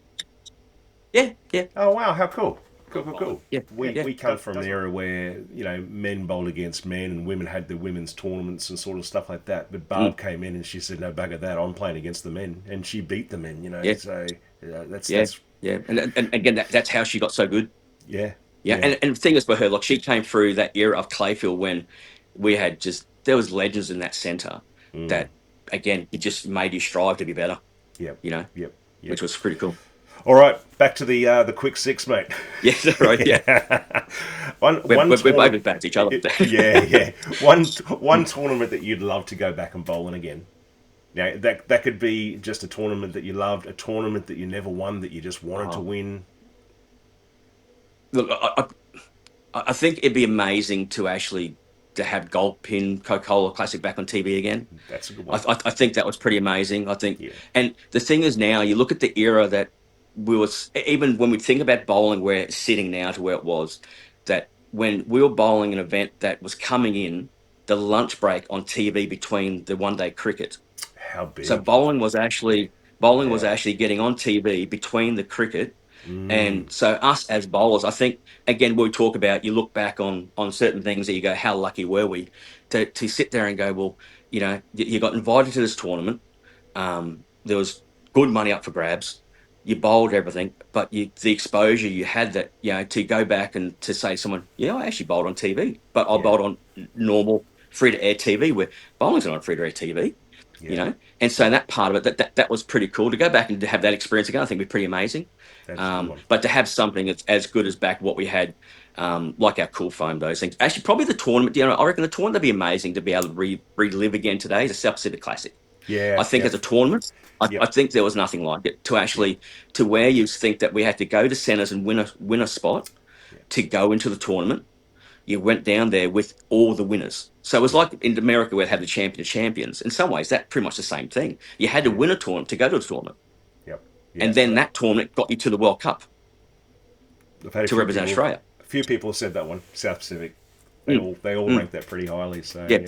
Yeah, yeah, Oh wow, how cool! Cool, cool, cool. yeah, We yeah. we come from an era where men bowled against men and women had the women's tournaments and sort of stuff like that. But Mm, Barb came in and she said, "No bugger that. I'm playing against the men," and she beat the men. yeah, So that's yeah, that's yeah. And again, that's how she got so good. yeah, Yeah, yeah, and the thing is for her, like she came through that era of Clayfield when we had just there was legends in that centre mm, that again it just made you strive to be better, yep, you know, yep, yep. which was pretty cool. All right, back to the quick six, mate. Yes, right. Yeah, Yeah. one we're, one we're, we're both tournament. as bad as each other. Yeah, yeah. One tournament that you'd love to go back and bowling again. Now that could be just a tournament that you loved, a tournament that you never won that you just wanted to Oh, win. look, I think it'd be amazing to actually to have Gold Pin Coca-Cola Classic back on TV again. That's a good I, one. I, I think that was pretty amazing. I think, Yeah, and the thing is now you look at the era that we was even when we think about bowling where it's sitting now to where it was, that when we were bowling an event that was coming in the lunch break on TV between the one day cricket. how So big? bowling was Yeah. actually getting on TV between the cricket. Mm, And so us as bowlers, I think again we talk about you look back on certain things that you go, how lucky were we to sit there and go, well, you got invited to this tournament. There was good money up for grabs. You bowled everything, but the exposure you had that to go back and to say to someone, yeah, I actually bowled on TV, but I yeah, bowled on normal free to air TV where bowling's not on free to air TV. you yeah. know. And so Yep. that part of it, that was pretty cool to go back and to have that experience again. I think would be pretty amazing. That's a good one. But to have something that's as good as back what we had, like our cool foam, those things. Actually, probably the tournament. I reckon the tournament would be amazing to be able to relive again today. Is a South Pacific Classic. I Yeah, think yeah, as a tournament, I yep, think there was nothing like it to yep, actually to where you think that we had to go to centres and win a spot yep, to go into the tournament. You went down there with all the winners. So it was yep, like in America where they had the champion of champions. In some ways, that's pretty much the same thing. You had to yeah, win a tournament to go to the tournament. yep, yeah. And then that tournament got you to the World Cup I've had to represent Australia. a few people said that one. South Pacific, Mm, they all mm. rank that pretty highly. So Yeah. yeah.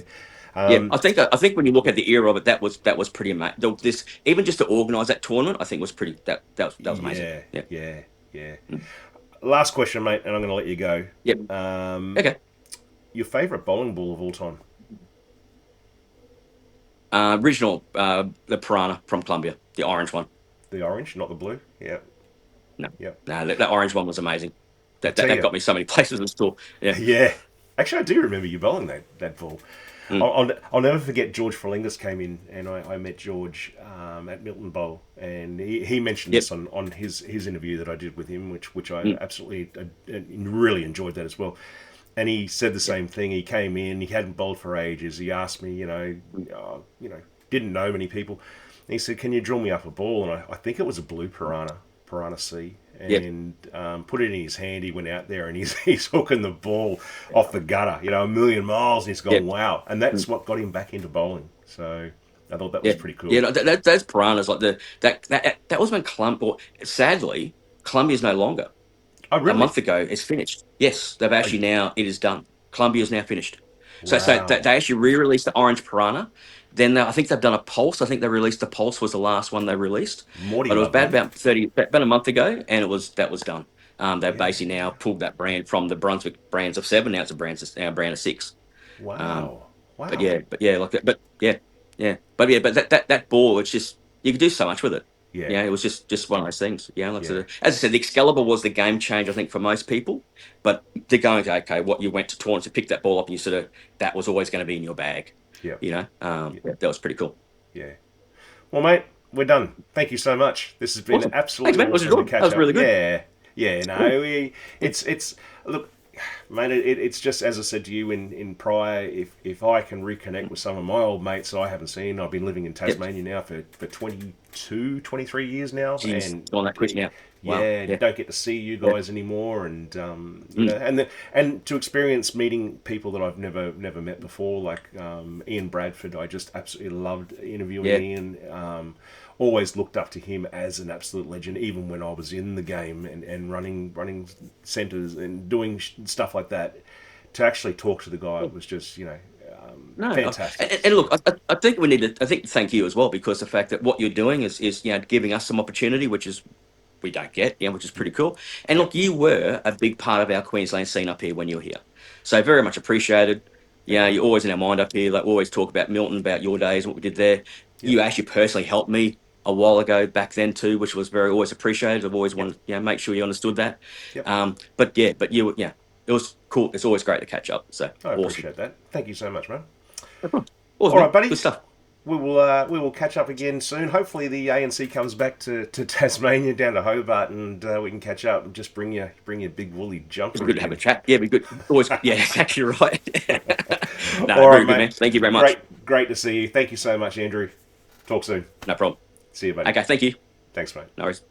Yeah, Um, I think when you look at the era of it, that was pretty amazing. This even just to organise that tournament, I think was pretty that was amazing. yeah, Yeah. yeah, yeah. Mm. Last question, mate, and I'm going to let you go. Yep. Um, Okay. your favourite bowling ball of all time? Original, the Piranha from Columbia, the orange one. The orange, not the blue. Yeah, No, yeah. no, that orange one was amazing. I'll That tell that you. got me so many places in the store. Yeah. Yeah. Actually, I do remember you bowling that ball. Mm. I'll never forget George Ferlingus came in and I met George at Milton Bowl and he mentioned Yep. this on his interview that I did with him, which I Mm. absolutely really enjoyed that as well. And he said the Yep. same thing. He came in, he hadn't bowled for ages. He asked me, Mm. didn't know many people. And he said, "Can you draw me up a ball?" And I think it was a blue Piranha C, Yep. and put it in his hand. He went out there and he's hooking the ball off the gutter, a million miles. And he's gone, Yep. wow. And Mm. that's what got him back into bowling. So I thought that was Yeah. pretty Yeah. cool. No, those piranhas, like that was when Columbia. Sadly, Columbia's no longer. Oh, A really? month ago, it's finished. Yes, they've Oh, actually now. It is done. Columbia is now finished. So wow. they actually re-released the Orange Piranha. Then I think they've done a Pulse. I think they released the Pulse was the last one they released, Morty but it was love that. about a month ago, and that was done. They've Yeah. basically now pulled that brand from the Brunswick brands of seven. Now it's a brand of six. Um, Wow. but Wow. yeah, like that. But yeah, but that ball, it's just you could do so much with it. Yeah. Yeah, it was just one of those things. Yeah, like Yeah. sort of, as I said, the Excalibur was the game changer, I think, for most people. But they're going to okay, what you went to tournaments to pick that ball up, and you sort of that was always going to be in your bag. Yeah. Yeah. Yeah, that was pretty cool. Yeah. Well, mate, we're done. Thank you so much. This has been Awesome. Thanks, absolutely man. It was awesome to good. That catch was up. really good. Yeah, yeah. Cool. No, Yeah, it's look, mate. It's just as I said to you in prior. If I can reconnect with some of my old mates that I haven't seen, I've been living in yep. Tasmania now for 22, 23 years now, Jeez, and on that quick now. Wow. yeah, Yeah. don't get to see you Yeah. guys anymore, and Mm. and to experience meeting people that I've never met before, like Ian Bradford. I just absolutely loved interviewing Yeah. Ian. Always looked up to him as an absolute legend, even when I was in the game and running centres and doing stuff like that. To actually talk to the guy was just No, fantastic. and So look, I think we need to. I think thank you as well because the fact that what you're doing is giving us some opportunity, which is we don't get, which is pretty cool. And yep, look, you were a big part of our Queensland scene up here when you were here, so very much appreciated. thank Yeah, you. you're always in our mind up here. Like we always talk about Milton, about your days, what we did there. Yep, You actually personally helped me a while ago back then too, which was very always appreciated. I've always yep, wanted, make sure you understood that. yep. But it was cool. It's always great to catch up. So I awesome. appreciate that. Thank you so much, man. No problem. Awesome, All man. right, buddy. Good stuff. We will catch up again soon. Hopefully, the ANC comes back to Tasmania down to Hobart, and we can catch up and just bring your big woolly It'd jumper be good to have a again. chat. Yeah, it'd be good. Always, yeah, it's actually right. No, All right, very good, mate. man. Thank you very much. Great to see you. Thank you so much, Andrew. Talk soon. No problem. See you, buddy. Okay, thank you. Thanks, mate. No worries.